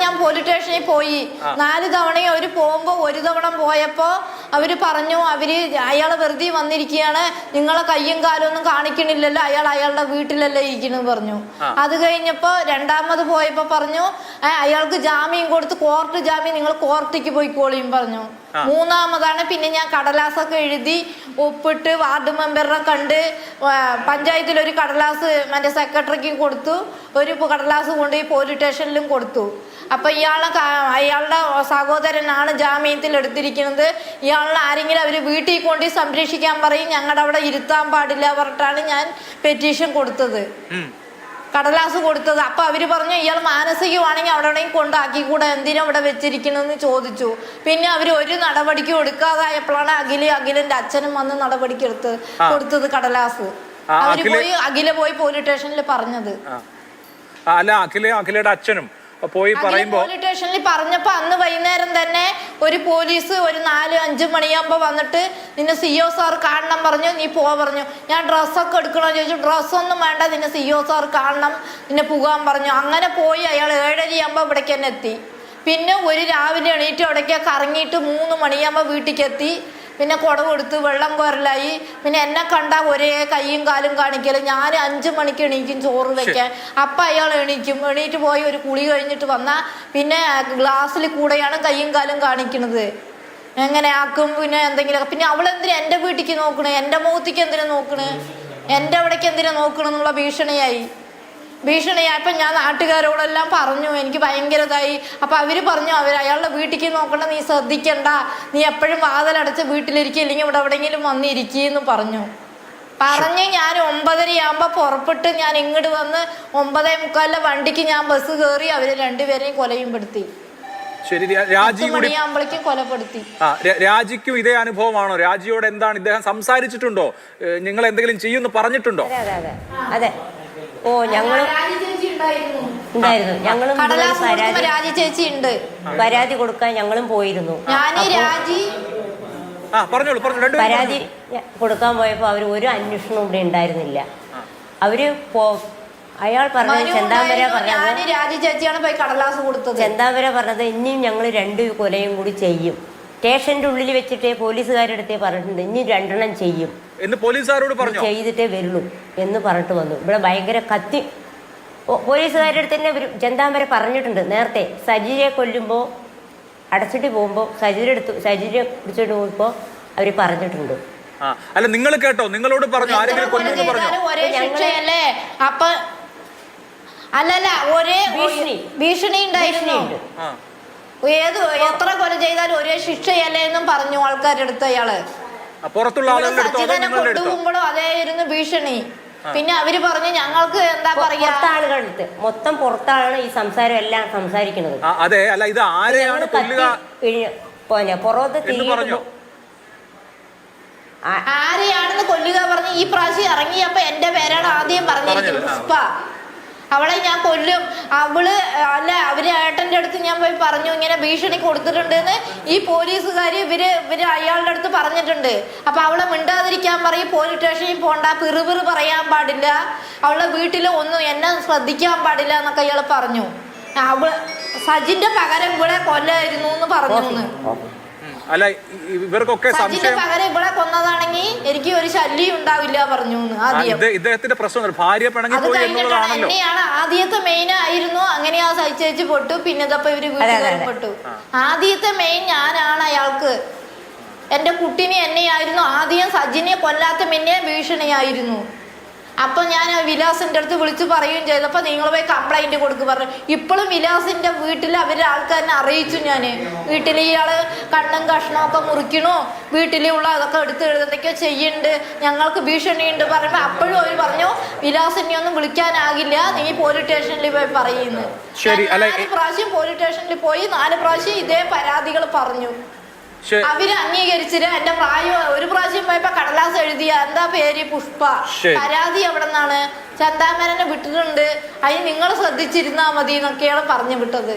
ഞാൻ പോലീസ് സ്റ്റേഷനിൽ പോയി. 4 തവണയും അവര് പോകുമ്പോ 1 തവണ പോയപ്പോ അവര് പറഞ്ഞു അയാള് വെറുതെ വന്നിരിക്കുകയാണ്, നിങ്ങളെ കയ്യും കാലും ഒന്നും കാണിക്കണില്ലല്ലോ, അയാളുടെ വീട്ടിലല്ലേ ഇരിക്കുന്നു പറഞ്ഞു. അത് കഴിഞ്ഞപ്പോ 2ാമത് പോയപ്പോ പറഞ്ഞു അയാൾക്ക് ജാമ്യം കൊടുത്ത് കോർട്ട് ജാമ്യം, നിങ്ങൾ കോർട്ടിക്ക് പോയിക്കോളിയും പറഞ്ഞു. 3ാമതാണ് പിന്നെ ഞാൻ കടലാസൊക്കെ എഴുതി ഒപ്പിട്ട് വാർഡ് മെമ്പറിനെ കണ്ട് പഞ്ചായത്തിൽ ഒരു കടലാസ് മറ്റേ സെക്രട്ടറിക്ക് കൊടുത്തു, ഒരു കടലാസ് കൊണ്ടുപോയി പോലീസ് സ്റ്റേഷനിലും കൊടുത്തു. അപ്പൊ അയാളുടെ സഹോദരനാണ് ജാമ്യത്തിൽ എടുത്തിരിക്കുന്നത്. ഇയാളിനെ ആരെങ്കിലും അവര് വീട്ടിൽ കൊണ്ട് സംരക്ഷിക്കാൻ പറയും, ഞങ്ങളുടെ അവിടെ ഇരുത്താൻ പാടില്ല പറഞ്ഞിട്ടാണ് ഞാൻ പെറ്റീഷൻ കൊടുത്തത്, കടലാസ് കൊടുത്തത്. അപ്പൊ അവര് പറഞ്ഞു ഇയാൾ മാനസികമാണെങ്കിൽ അവിടെ കൊണ്ടാക്കിക്കൂടെ, എന്തിനാ അവിടെ വെച്ചിരിക്കണമെന്ന് ചോദിച്ചു. പിന്നെ അവര് ഒരു നടപടിക്കും എടുക്കാതായപ്പോഴാണ് അഖിലിന്റെ അച്ഛനും വന്ന് നടപടിക്ക് കൊടുത്തത് കടലാസ്. അവര് പോയി അഖില പോയി പോലീസ് സ്റ്റേഷനിൽ പറഞ്ഞത്. അല്ല അഖിലയുടെ അച്ഛനും പോയി പറയുമ്പോ പോലീസ് സ്റ്റേഷനിൽ പറഞ്ഞപ്പോ അന്ന് വൈകുന്നേരം തന്നെ ഒരു പോലീസ് ഒരു 4-5 മണിയാകുമ്പോ വന്നിട്ട് നിന്നെ CO സാർ കാണണം പറഞ്ഞു, നീ പറഞ്ഞു. ഞാൻ ഡ്രസ്സൊക്കെ എടുക്കണോ ചോദിച്ചു. ഡ്രസ്സൊന്നും വേണ്ട, നിന്നെ CO സാർ കാണണം, നിന്നെ പോകാൻ പറഞ്ഞു. അങ്ങനെ പോയി അയാൾ 7:30 ഇവിടേക്ക് തന്നെ എത്തി. പിന്നെ ഒരു രാവിലെ എണീറ്റ് അവിടേക്ക് കറങ്ങിയിട്ട് 3 മണിയാകുമ്പോൾ വീട്ടിലേക്ക് എത്തി. പിന്നെ കുട കൊടുത്ത് വെള്ളം കോരലായി. പിന്നെ എന്നെ കണ്ട ഒരേ കൈയും കാലും കാണിക്കല്. ഞാൻ 5 മണിക്ക് എണീക്കും ചോറ് വെക്കാൻ. അപ്പം അയാൾ എണീറ്റ് പോയി ഒരു കുളി കഴിഞ്ഞിട്ട് വന്നാൽ പിന്നെ ഗ്ലാസ്സിൽ കൂടെയാണ് കൈയും കാലും കാണിക്കണത്. എങ്ങനെ ആക്കും പിന്നെ എന്തെങ്കിലും. പിന്നെ അവളെന്തിനാ എൻ്റെ വീട്ടിലേക്ക് നോക്കണേ, എൻ്റെ മുഖത്തേക്ക് എന്തിനാ നോക്കണേ, എൻ്റെ അവിടേക്ക് എന്തിനാ നോക്കണെന്നുള്ള ഭീഷണിയായപ്പോൾ ഞാൻ നാട്ടുകാരോടെല്ലാം പറഞ്ഞു. എനിക്ക് ഭയങ്കര ഇതായി. അപ്പം അവർ പറഞ്ഞു, അയാളുടെ വീട്ടിലേക്ക് നോക്കണ്ട, നീ ശ്രദ്ധിക്കണ്ട, നീ എപ്പോഴും വാതിലടച്ച് വീട്ടിലിരിക്കുക, ഇല്ലെങ്കിൽ ഇവിടെ എവിടെയെങ്കിലും വന്നിരിക്കുമെന്ന് പറഞ്ഞു. ഞാൻ 9:30 പുറപ്പെട്ട് ഞാൻ ഇങ്ങോട്ട് വന്ന് 9:45 വണ്ടിക്ക് ഞാൻ ബസ് കയറി. അവര് രണ്ടുപേരെയും കൊലയും പെടുത്തി. ശരി, മണിയാകുമ്പോഴേക്കും കൊലപ്പെടുത്തി. രാജിക്കും ഇതേ അനുഭവമാണോ? രാജിയോട് എന്താണ് ഇദ്ദേഹം സംസാരിച്ചിട്ടുണ്ടോ? നിങ്ങൾ എന്തെങ്കിലും ചെയ്യുമെന്ന് പറഞ്ഞിട്ടുണ്ടോ? അതെ. ഓ, ഞങ്ങളും ഉണ്ടായിരുന്നു. ഞങ്ങളും രാജി ചേച്ചി ഉണ്ട്, പരാതി കൊടുക്കാൻ ഞങ്ങളും പോയിരുന്നു. പരാതി കൊടുക്കാൻ പോയപ്പോ അവര് ഒരു അന്വേഷണവും ഇവിടെ ഉണ്ടായിരുന്നില്ല. അവര് അയാൾ പറഞ്ഞത് ചെന്താമര പറഞ്ഞത് രാജി ചേച്ചിയാണ് പോയി കടലാസ് കൊടുത്തത്. ചെന്താമര പറഞ്ഞത് ഇനിയും ഞങ്ങൾ 2 കൊലയും കൂടി ചെയ്യും. സ്റ്റേഷന്റെ ഉള്ളിൽ വെച്ചിട്ടേ പോലീസുകാരുടെ പറഞ്ഞിട്ടുണ്ട്, ഇനി 2 ചെയ്യും എന്ന് പോലീസുകാരോട് പറഞ്ഞു, ചെയ്തിട്ടേ വരുള്ളൂ എന്ന് പറഞ്ഞിട്ട് വന്നു. ഇവിടെ ഭയങ്കര കത്തി പോലീസുകാരുടെ അടുത്ത് തന്നെ ചെന്താമര പറഞ്ഞിട്ടുണ്ട് നേരത്തെ. സജിയെ കൊല്ലുമ്പോൾ അടച്ചിട്ട് പോകുമ്പോൾ സജിയെ പിടിച്ചിട്ട് പോകുമ്പോൾ അവര് പറഞ്ഞിട്ടുണ്ട്. അല്ല, നിങ്ങൾ കേട്ടോ? നിങ്ങളോട് പറഞ്ഞു ആരെങ്കിലും കൊല്ലുമെന്ന് പറഞ്ഞു? ഒരേ ശിക്ഷയല്ലേ? അപ്പൊ അല്ലല്ല, ഒരേ ഭീഷണി ഉണ്ടായിരുന്നു. എത്ര കൊല ചെയ്താലും ഒരേ ശിക്ഷയല്ലേ എന്നും പറഞ്ഞു ആൾക്കാരുടെ അടുത്ത് അയാള്. കൊണ്ടുപോകുമ്പോഴും അതേയിരുന്നു ഭീഷണി. പിന്നെ അവര് പറഞ്ഞു ഞങ്ങൾക്ക് എന്താ പറയാ, ആളുകളടുത്ത് മൊത്തം പുറത്താണ് ഈ സംസാരം എല്ലാം സംസാരിക്കുന്നത്. അതെ, അല്ല ഇത് ആരെയാണ് ആരെയാണെന്ന് കൊല്ലുക പറഞ്ഞു. ഈ പ്രാവശ്യം ഇറങ്ങിയപ്പോ എന്റെ പേരാണ് ആദ്യം പറഞ്ഞിരിക്കുന്നത്, പുഷ്പ. അവളെ ഞാൻ കൊല്ലും. അവര് ഏട്ടന്റെ അടുത്ത് ഞാൻ പോയി പറഞ്ഞു ഇങ്ങനെ ഭീഷണി കൊടുത്തിട്ടുണ്ടെന്ന്. ഈ പോലീസുകാര് ഇവര് അയാളുടെ അടുത്ത് പറഞ്ഞിട്ടുണ്ട്. അപ്പൊ അവളെ മിണ്ടാതിരിക്കാൻ പറയും, പോലീസ് സ്റ്റേഷനിൽ പോണ്ട, പിറുപിറു പറയാൻ പാടില്ല, അവളുടെ വീട്ടില് ഒന്നും എന്നെ ശ്രദ്ധിക്കാൻ പാടില്ല എന്നൊക്കെ അയാൾ പറഞ്ഞു. സജിന്റെ പകരം ഇവിടെ കൊല്ലായിരുന്നു എന്ന് പറഞ്ഞു. അല്ല, ഇവർക്കൊക്കെ പകരം ഇവിടെ കൊന്നതാണെങ്കിൽ എനിക്ക് ഒരു ശല്യം ഉണ്ടാവില്ല പറഞ്ഞു. ഇദ്ദേഹത്തിന്റെ പ്രശ്നം ഭാര്യ പിണങ്ങി പോയി എന്നുള്ളതാണല്ലോ. എന്നെയാണ് ആദ്യത്തെ മെയിൻ ആയിരുന്നു. അങ്ങനെയാ സഹിച്ചേച്ച് പൊട്ടു. പിന്നെ ഇതപ്പോ ഇവര് വീട്ടുകാരും പെട്ടു. ആദ്യത്തെ മെയിൻ ഞാനാണ് അയാൾക്ക്. എന്റെ കുട്ടിനെ എന്നെയായിരുന്നു ആദ്യം. സജിനെ കൊല്ലാത്ത പിന്നെ ഭീഷണിയായിരുന്നു. അപ്പൊ ഞാൻ വിലാസിന്റെ അടുത്ത് വിളിച്ച് പറയുകയും ചെയ്തപ്പോ നിങ്ങൾ പോയി കംപ്ലൈന്റ് കൊടുക്ക് പറഞ്ഞു. ഇപ്പോഴും വിലാസിന്റെ വീട്ടിൽ അവരുടെ ആൾക്കാരനെ അറിയിച്ചു. ഞാന് വീട്ടിൽ ഇയാള് കണ്ണും കഷ്ണവും ഒക്കെ മുറിക്കണു, വീട്ടിലുള്ള അതൊക്കെ എടുത്ത് എഴുതുന്നൊക്കെ ചെയ്യുന്നുണ്ട്, ഞങ്ങൾക്ക് ഭീഷണിയുണ്ട് പറയുമ്പോ അപ്പോഴും അവർ പറഞ്ഞു വിലാസിനെ ഒന്നും വിളിക്കാനാകില്ല, നീ പോലീസ് സ്റ്റേഷനിൽ പോയി പറയുന്നു. 4 പ്രാവശ്യം പോലീസ് സ്റ്റേഷനിൽ പോയി 4 പ്രാവശ്യം ഇതേ പരാതികൾ പറഞ്ഞു. അവര് അംഗീകരിച്ചില്ല. എന്റെ ഒരു പ്രാവശ്യം പോയപ്പോ കടലാസ് എഴുതിയ എന്താ പേര്, പുഷ്പ. പരാതി എവിടെ നിന്നാണ്? ചന്താമരനെ വിട്ടിട്ടുണ്ട്, അതിന് നിങ്ങൾ ശ്രദ്ധിച്ചിരുന്നാ മതി എന്നൊക്കെയാണ് പറഞ്ഞു വിട്ടത്.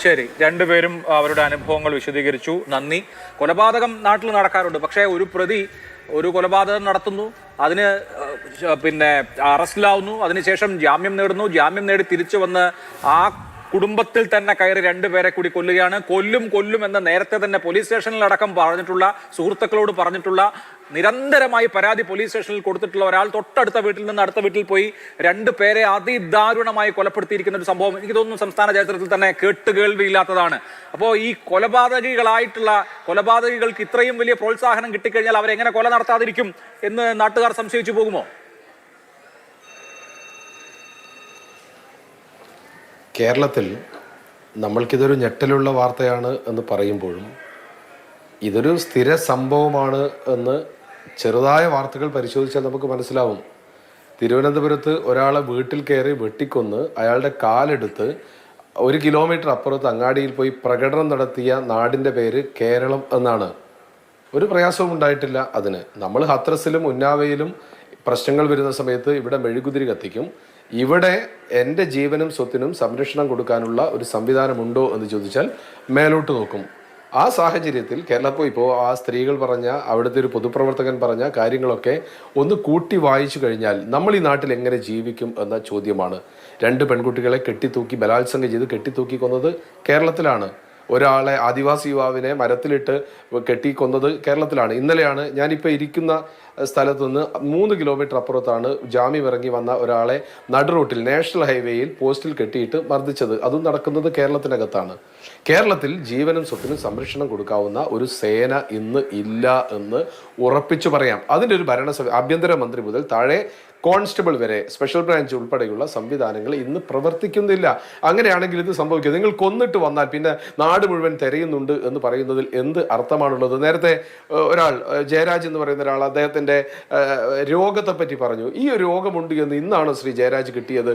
ശരി, രണ്ടുപേരും അവരുടെ അനുഭവങ്ങൾ വിശദീകരിച്ചു. നന്ദി. കൊലപാതകം നാട്ടിൽ നടക്കാറുണ്ട്. പക്ഷേ ഒരു പ്രതി ഒരു കൊലപാതകം നടത്തുന്നു, അതിന് പിന്നെ അറസ്റ്റിലാവുന്നു, അതിനുശേഷം ജാമ്യം നേടുന്നു, ജാമ്യം നേടി തിരിച്ചു വന്ന് ആ കുടുംബത്തിൽ തന്നെ കയറി 2 പേരെ കൂടി കൊല്ലുകയാണ്. കൊല്ലും എന്ന് നേരത്തെ തന്നെ പോലീസ് സ്റ്റേഷനിലടക്കം പറഞ്ഞിട്ടുള്ള, സുഹൃത്തുക്കളോട് പറഞ്ഞിട്ടുള്ള, നിരന്തരമായി പരാതി പോലീസ് സ്റ്റേഷനിൽ കൊടുത്തിട്ടുള്ള ഒരാൾ തൊട്ടടുത്ത വീട്ടിൽ നിന്ന് അടുത്ത വീട്ടിൽ പോയി 2 പേരെ അതിദാരുണമായി കൊലപ്പെടുത്തിയിരിക്കുന്ന ഒരു സംഭവം എനിക്ക് തോന്നുന്നു സംസ്ഥാന ചരിത്രത്തിൽ തന്നെ കേട്ടുകേൾവിയില്ലാത്തതാണ്. അപ്പോൾ ഈ കൊലപാതകികൾക്ക് ഇത്രയും വലിയ പ്രോത്സാഹനം കിട്ടിക്കഴിഞ്ഞാൽ അവരെങ്ങനെ കൊല നടത്താതിരിക്കും എന്ന് നാട്ടുകാർ സംശയിച്ചു പോകുമോ? കേരളത്തിൽ നമ്മൾക്കിതൊരു ഞെട്ടലുള്ള വാർത്തയാണ് എന്ന് പറയുമ്പോഴും ഇതൊരു സ്ഥിര സംഭവമാണ് എന്ന് ചെറുതായ വാർത്തകൾ പരിശോധിച്ചാൽ നമുക്ക് മനസ്സിലാവും. തിരുവനന്തപുരത്ത് ഒരാളെ വീട്ടിൽ കയറി വെട്ടിക്കൊന്ന് അയാളുടെ കാലെടുത്ത് 1 കിലോമീറ്റർ അപ്പുറത്ത് അങ്ങാടിയിൽ പോയി പ്രകടനം നടത്തിയ നാടിൻ്റെ പേര് കേരളം എന്നാണ്. ഒരു പ്രയാസവും ഉണ്ടായിട്ടില്ല അതിന്. നമ്മൾ ഹത്രസിലും ഉന്നാവയിലും പ്രശ്നങ്ങൾ വരുന്ന സമയത്ത് ഇവിടെ മെഴുകുതിരി കത്തിക്കും. ഇവിടെ എൻ്റെ ജീവനും സ്വത്തിനും സംരക്ഷണം കൊടുക്കാനുള്ള ഒരു സംവിധാനമുണ്ടോ എന്ന് ചോദിച്ചാൽ മേലോട്ട് നോക്കും. ആ സാഹചര്യത്തിൽ ഇപ്പോൾ ആ സ്ത്രീകൾ പറഞ്ഞ, അവിടുത്തെ ഒരു പൊതുപ്രവർത്തകൻ പറഞ്ഞ കാര്യങ്ങളൊക്കെ ഒന്ന് കൂട്ടി വായിച്ചു കഴിഞ്ഞാൽ നമ്മൾ ഈ നാട്ടിൽ എങ്ങനെ ജീവിക്കും എന്ന ചോദ്യമാണ്. 2 പെൺകുട്ടികളെ കെട്ടിത്തൂക്കി ബലാത്സംഗം ചെയ്ത് കെട്ടിത്തൂക്കി കൊന്നത് കേരളത്തിലാണ്. ഒരാളെ ആദിവാസി യുവാവിനെ മരത്തിലിട്ട് കെട്ടിക്കൊന്നത് കേരളത്തിലാണ്. ഇന്നലെയാണ് ഞാനിപ്പോൾ ഇരിക്കുന്ന സ്ഥലത്തുനിന്ന് 3 കിലോമീറ്റർ അപ്പുറത്താണ് ജാമ്യം ഇറങ്ങി വന്ന ഒരാളെ നടുറോട്ടിൽ നാഷണൽ ഹൈവേയിൽ പോസ്റ്റിൽ കെട്ടിയിട്ട് മർദ്ദിച്ചത്. അതും നടക്കുന്നത് കേരളത്തിനകത്താണ്. കേരളത്തിൽ ജീവനും സ്വത്തിനും സംരക്ഷണം കൊടുക്കാവുന്ന ഒരു സേന ഇന്ന് ഇല്ല എന്ന് ഉറപ്പിച്ചു പറയാം. അതിൻ്റെ ഒരു ആഭ്യന്തരമന്ത്രി മുതൽ താഴെ കോൺസ്റ്റബിൾ വരെ സ്പെഷ്യൽ ബ്രാഞ്ച് ഉൾപ്പെടെയുള്ള സംവിധാനങ്ങൾ ഇന്ന് പ്രവർത്തിക്കുന്നില്ല. അങ്ങനെയാണെങ്കിൽ ഇത് സംഭവിക്കുക. നിങ്ങൾ കൊന്നിട്ട് വന്നാൽ പിന്നെ നാട് മുഴുവൻ തിരയുന്നുണ്ട് എന്ന് പറയുന്നതിൽ എന്ത് അർത്ഥമാണുള്ളത്? നേരത്തെ ഒരാൾ ജയരാജ് എന്ന് പറയുന്ന ഒരാൾ അദ്ദേഹത്തിൻ്റെ രോഗത്തെ പറ്റി പറഞ്ഞു. ഈ ഒരു രോഗമുണ്ട് എന്ന് ഇന്നാണ് ശ്രീ ജയരാജ് കിട്ടിയത്.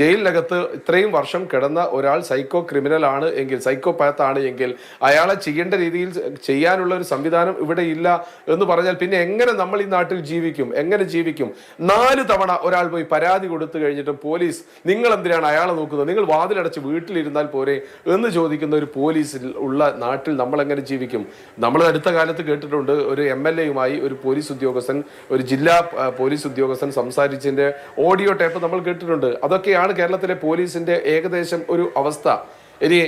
ജയിലിനകത്ത് ഇത്രയും വർഷം കിടന്ന ഒരാൾ സൈക്കോ ക്രിമിനൽ ആണ് എങ്കിൽ, സൈക്കോപാത്ത് ആണ് എങ്കിൽ അയാളെ ചെയ്യേണ്ട രീതിയിൽ ചെയ്യാനുള്ള ഒരു സംവിധാനം ഇവിടെ ഇല്ല എന്ന് പറഞ്ഞാൽ പിന്നെ എങ്ങനെ നമ്മൾ ഈ നാട്ടിൽ ജീവിക്കും? എങ്ങനെ ജീവിക്കും? 4 തവണ ഒരാൾ പോയി പരാതി കൊടുത്തു കഴിഞ്ഞിട്ടും പോലീസ് നിങ്ങൾ എന്തിനാണ് അയാളെ നോക്കുന്നത്? നിങ്ങൾ വാതിലടച്ച് വീട്ടിലിരുന്നാൽ പോരെ എന്ന് ചോദിക്കുന്ന ഒരു പോലീസിൽ ഉള്ള നാട്ടിൽ നമ്മൾ എങ്ങനെ ജീവിക്കും? നമ്മൾ അടുത്ത കാലത്ത് കേട്ടിട്ടുണ്ട്, ഒരു MLA-യുമായി ഒരു പോലീസ് ഉദ്യോഗസ്ഥൻ, ഒരു ജില്ലാ പോലീസ് ഉദ്യോഗസ്ഥൻ സംസാരിച്ചതിന്റെ ഓഡിയോ ടേപ്പ് നമ്മൾ കേട്ടിട്ടുണ്ട്. അതൊക്കെയാണ് കേരളത്തിലെ പോലീസിന്റെ ഏകദേശം ഒരു അവസ്ഥ. ഇനി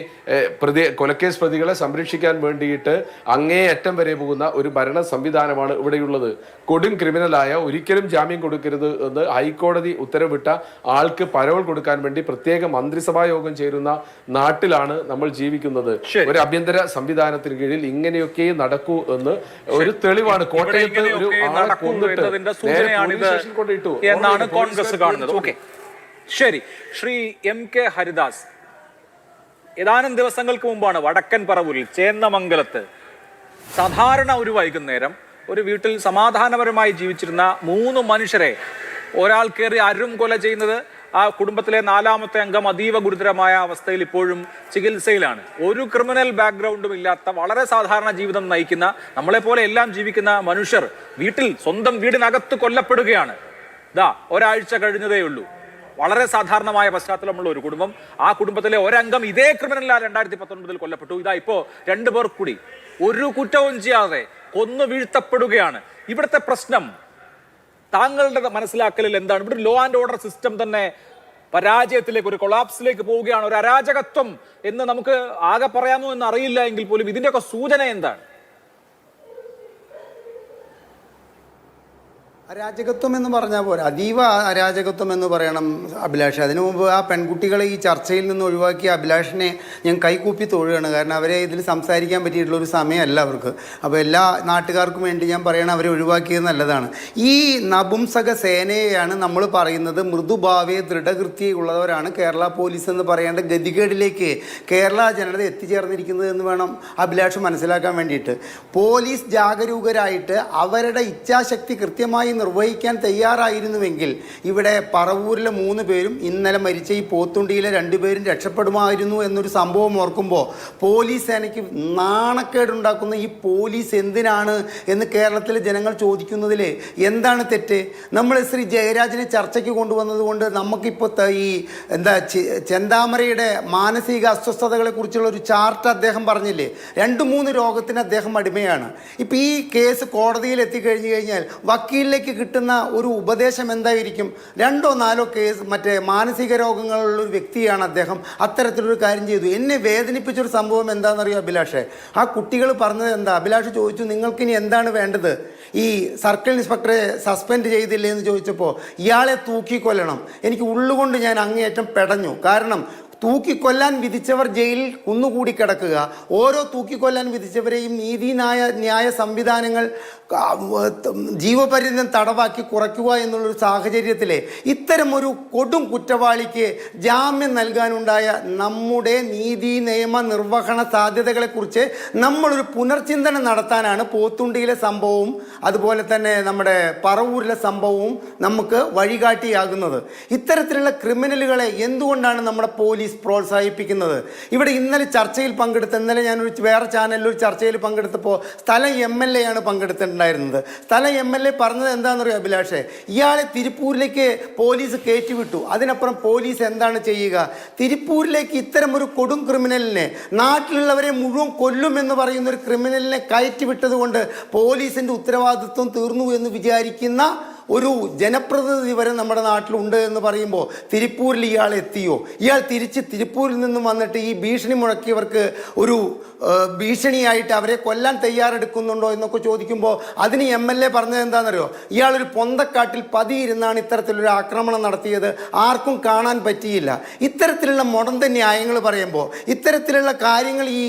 കൊലക്കേസ് പ്രതികളെ സംരക്ഷിക്കാൻ വേണ്ടിയിട്ട് അങ്ങേയറ്റം വരെ പോകുന്ന ഒരു ഭരണ സംവിധാനമാണ് ഇവിടെയുള്ളത്. കൊടും ക്രിമിനലായ ഒരിക്കലും ജാമ്യം കൊടുക്കരുത് എന്ന് ഹൈക്കോടതി ഉത്തരവിട്ട ആൾക്ക് പരോൾ കൊടുക്കാൻ വേണ്ടി പ്രത്യേക മന്ത്രിസഭാ യോഗം ചേരുന്ന നാട്ടിലാണ് നമ്മൾ ജീവിക്കുന്നത്. ഒരു ആഭ്യന്തര സംവിധാനത്തിന് കീഴിൽ ഇങ്ങനെയൊക്കെ നടക്കൂ എന്ന് ഒരു തെളിവാണ്. കോട്ടയത്ത് ഒരു ആളെ കൊന്നിട്ട് കൊണ്ടിട്ടു എന്നാണ് കോൺഗ്രസ് കാണുന്നത്. ഓക്കെ, ശരി. ശ്രീ MK ഹരിദാസ്, ഏതാനും ദിവസങ്ങൾക്ക് മുമ്പാണ് വടക്കൻ പറവൂരിൽ ചേന്നമംഗലത്ത് സാധാരണ ഒരു വൈകുന്നേരം ഒരു വീട്ടിൽ സമാധാനപരമായി ജീവിച്ചിരുന്ന 3 മനുഷ്യരെ ഒരാൾ കയറി അരും കൊല ചെയ്യുന്നത്. ആ കുടുംബത്തിലെ 4ാമത്തെ അംഗം അതീവ ഗുരുതരമായ അവസ്ഥയിൽ ഇപ്പോഴും ചികിത്സയിലാണ്. ഒരു ക്രിമിനൽ ബാക്ക്ഗ്രൗണ്ടും ഇല്ലാത്ത വളരെ സാധാരണ ജീവിതം നയിക്കുന്ന, നമ്മളെപ്പോലെ എല്ലാം ജീവിക്കുന്ന മനുഷ്യർ സ്വന്തം വീടിനകത്ത് കൊല്ലപ്പെടുകയാണ്. ഒരാഴ്ച കഴിഞ്ഞതേ ഉള്ളൂ. വളരെ സാധാരണമായ പശ്ചാത്തലമുള്ള ഒരു കുടുംബം. ആ കുടുംബത്തിലെ ഒരംഗം ഇതേ ക്രിമിനലാൽ 2019 കൊല്ലപ്പെട്ടു. ഇപ്പോ 2 പേർ കൂടി ഒരു കുറ്റവും ചെയ്യാതെ കൊന്നു വീഴ്ത്തപ്പെടുകയാണ്. ഇവിടുത്തെ പ്രശ്നം താങ്കളുടെ മനസ്സിലാക്കലിൽ എന്താണ്? ഇവിടെ ലോ ആൻഡ് ഓർഡർ സിസ്റ്റം തന്നെ പരാജയത്തിലേക്ക്, ഒരു കൊളാപ്സിലേക്ക് പോവുകയാണ്. ഒരു അരാജകത്വം എന്ന് നമുക്ക് ആകെ പറയാമോ എന്ന് അറിയില്ല എങ്കിൽ പോലും ഇതിന്റെയൊക്കെ സൂചന എന്താണ്? അരാജകത്വം എന്ന് പറഞ്ഞാൽ പോലെ അതീവ അരാജകത്വം എന്ന് പറയണം അഭിലാഷ്. അതിനു മുമ്പ് ആ പെൺകുട്ടികളെ ഈ ചർച്ചയിൽ നിന്ന് ഒഴിവാക്കിയ അഭിലാഷിനെ ഞാൻ കൈകൂപ്പി തൊഴുകയാണ്. കാരണം അവരെ ഇതിൽ സംസാരിക്കാൻ പറ്റിയിട്ടുള്ള ഒരു സമയമല്ല അവർക്ക്. അപ്പോൾ എല്ലാ നാട്ടുകാർക്കും വേണ്ടി ഞാൻ പറയണം, അവരെ ഒഴിവാക്കിയത് നല്ലതാണ്. ഈ നപുംസക സേനയെയാണ് നമ്മൾ പറയുന്നത് മൃദുഭാവേ ദൃഢകൃത്യമുള്ളവരാണ് കേരള പോലീസ് എന്ന് പറയേണ്ട ഗതികേടിലേക്ക് കേരള ജനത എത്തിച്ചേർന്നിരിക്കുന്നത് എന്ന് വേണം അഭിലാഷ് മനസ്സിലാക്കാൻ വേണ്ടിയിട്ട്. പോലീസ് ജാഗരൂകരായിട്ട് അവരുടെ ഇച്ഛാശക്തി കൃത്യമായി നിർവഹിക്കാൻ തയ്യാറായിരുന്നുവെങ്കിൽ ഇവിടെ പറവൂരിലെ 3 പേരും ഇന്നലെ മരിച്ച ഈ പോത്തുണ്ടിയിലെ 2 പേരും രക്ഷപ്പെടുമായിരുന്നു എന്നൊരു സംഭവം ഓർക്കുമ്പോൾ പോലീസ് സേനയ്ക്ക് നാണക്കേടുണ്ടാക്കുന്ന ഈ പോലീസ് എന്തിനാണ് എന്ന് കേരളത്തിലെ ജനങ്ങൾ ചോദിക്കുന്നതിൽ എന്താണ് തെറ്റ്? നമ്മൾ ശ്രീ ജയരാജിനെ ചർച്ചയ്ക്ക് കൊണ്ടുവന്നത് കൊണ്ട് നമുക്കിപ്പോൾ ഈ ചെന്താമരയുടെ മാനസിക അസ്വസ്ഥതകളെ കുറിച്ചുള്ള ഒരു ചാർട്ട് അദ്ദേഹം പറഞ്ഞില്ലേ? 2-3 രോഗത്തിന് അദ്ദേഹം അടിമയാണ്. ഇപ്പം ഈ കേസ് കോടതിയിൽ എത്തിക്കഴിഞ്ഞു കഴിഞ്ഞാൽ വക്കീലിലേക്ക് കിട്ടുന്ന ഒരു ഉപദേശം എന്തായിരിക്കും? 2-4 കേസ് മാനസിക രോഗങ്ങളുള്ള ഒരു വ്യക്തിയാണ് അദ്ദേഹം. അത്തരത്തിലൊരു കാര്യം ചെയ്തു. എന്നെ വേദനിപ്പിച്ചൊരു സംഭവം എന്താണെന്നറിയോ അഭിലാഷേ? ആ കുട്ടികൾ പറഞ്ഞത് എന്താ? അഭിലാഷ് ചോദിച്ചു, നിങ്ങൾക്കിനി എന്താണ് വേണ്ടത്? ഈ സർക്കിൾ ഇൻസ്പെക്ടറെ സസ്പെൻഡ് ചെയ്തില്ലേ എന്ന് ചോദിച്ചപ്പോൾ ഇയാളെ തൂക്കിക്കൊല്ലണം. എനിക്ക് ഉള്ളുകൊണ്ട് ഞാൻ അങ്ങേയറ്റം പെടഞ്ഞു. കാരണം തൂക്കിക്കൊല്ലാൻ വിധിച്ചവർ ജയിലിൽ കുന്നുകൂടി കിടക്കുക, ഓരോ തൂക്കിക്കൊല്ലാൻ വിധിച്ചവരെയും ന്യായ സംവിധാനങ്ങൾ ജീവപര്യന്തം തടവാക്കി കുറയ്ക്കുക എന്നുള്ളൊരു സാഹചര്യത്തിൽ ഇത്തരം ഒരു കൊടും കുറ്റവാളിക്ക് ജാമ്യം നൽകാനുണ്ടായ നമ്മുടെ നീതി നിയമ നിർവഹണ സാധ്യതകളെക്കുറിച്ച് നമ്മളൊരു പുനർചിന്തനം നടത്താനാണ് പോത്തുണ്ടിയിലെ സംഭവവും അതുപോലെ തന്നെ നമ്മുടെ പറവൂരിലെ സംഭവവും നമുക്ക് വഴികാട്ടിയാകുന്നത്. ഇത്തരത്തിലുള്ള ക്രിമിനലുകളെ എന്തുകൊണ്ടാണ് നമ്മുടെ പോലീസ് പോലീസ് പ്രോത്സാഹിപ്പിക്കുന്നത്? ഇവിടെ ഇന്നലെ ചർച്ചയിൽ പങ്കെടുത്ത, ഇന്നലെ ഞാനൊരു വേറെ ചാനലിൽ ഒരു ചർച്ചയിൽ പങ്കെടുത്തപ്പോൾ സ്ഥലം MLA ആണ് പങ്കെടുത്തിട്ടുണ്ടായിരുന്നത്. സ്ഥലം MLA പറഞ്ഞത് എന്താണെന്നറിയോ അഭിലാഷേ? ഇയാളെ തിരുപ്പൂരിലേക്ക് പോലീസ് കയറ്റിവിട്ടു. അതിനപ്പുറം പോലീസ് എന്താണ് ചെയ്യുക? തിരുപ്പൂരിലേക്ക് ഇത്തരം ഒരു കൊടും ക്രിമിനലിനെ, നാട്ടിലുള്ളവരെ മുഴുവൻ കൊല്ലുമെന്ന് പറയുന്ന ഒരു ക്രിമിനലിനെ കയറ്റിവിട്ടത് കൊണ്ട് പോലീസിൻ്റെ ഉത്തരവാദിത്വം തീർന്നു എന്ന് വിചാരിക്കുന്ന ഒരു ജനപ്രതിനിധി വരെ നമ്മുടെ നാട്ടിലുണ്ട് എന്ന് പറയുമ്പോൾ തിരുപ്പൂരിൽ ഇയാൾ എത്തിയോ? ഇയാൾ തിരിച്ച് തിരുപ്പൂരിൽ നിന്നും വന്നിട്ട് ഈ ഭീഷണി മുഴക്കിയവർക്ക് ഒരു ഭീഷണിയായിട്ട് അവരെ കൊല്ലാൻ തയ്യാറെടുക്കുന്നുണ്ടോ എന്നൊക്കെ ചോദിക്കുമ്പോൾ അതിന് MLA പറഞ്ഞത് എന്താണെന്നറിയോ? ഇയാളൊരു പൊന്തക്കാട്ടിൽ പതിയിരുന്നാണ് ഇത്തരത്തിലൊരു ആക്രമണം നടത്തിയത്, ആർക്കും കാണാൻ പറ്റിയില്ല. ഇത്തരത്തിലുള്ള മുടന്ത ന്യായങ്ങൾ പറയുമ്പോൾ, ഇത്തരത്തിലുള്ള കാര്യങ്ങൾ ഈ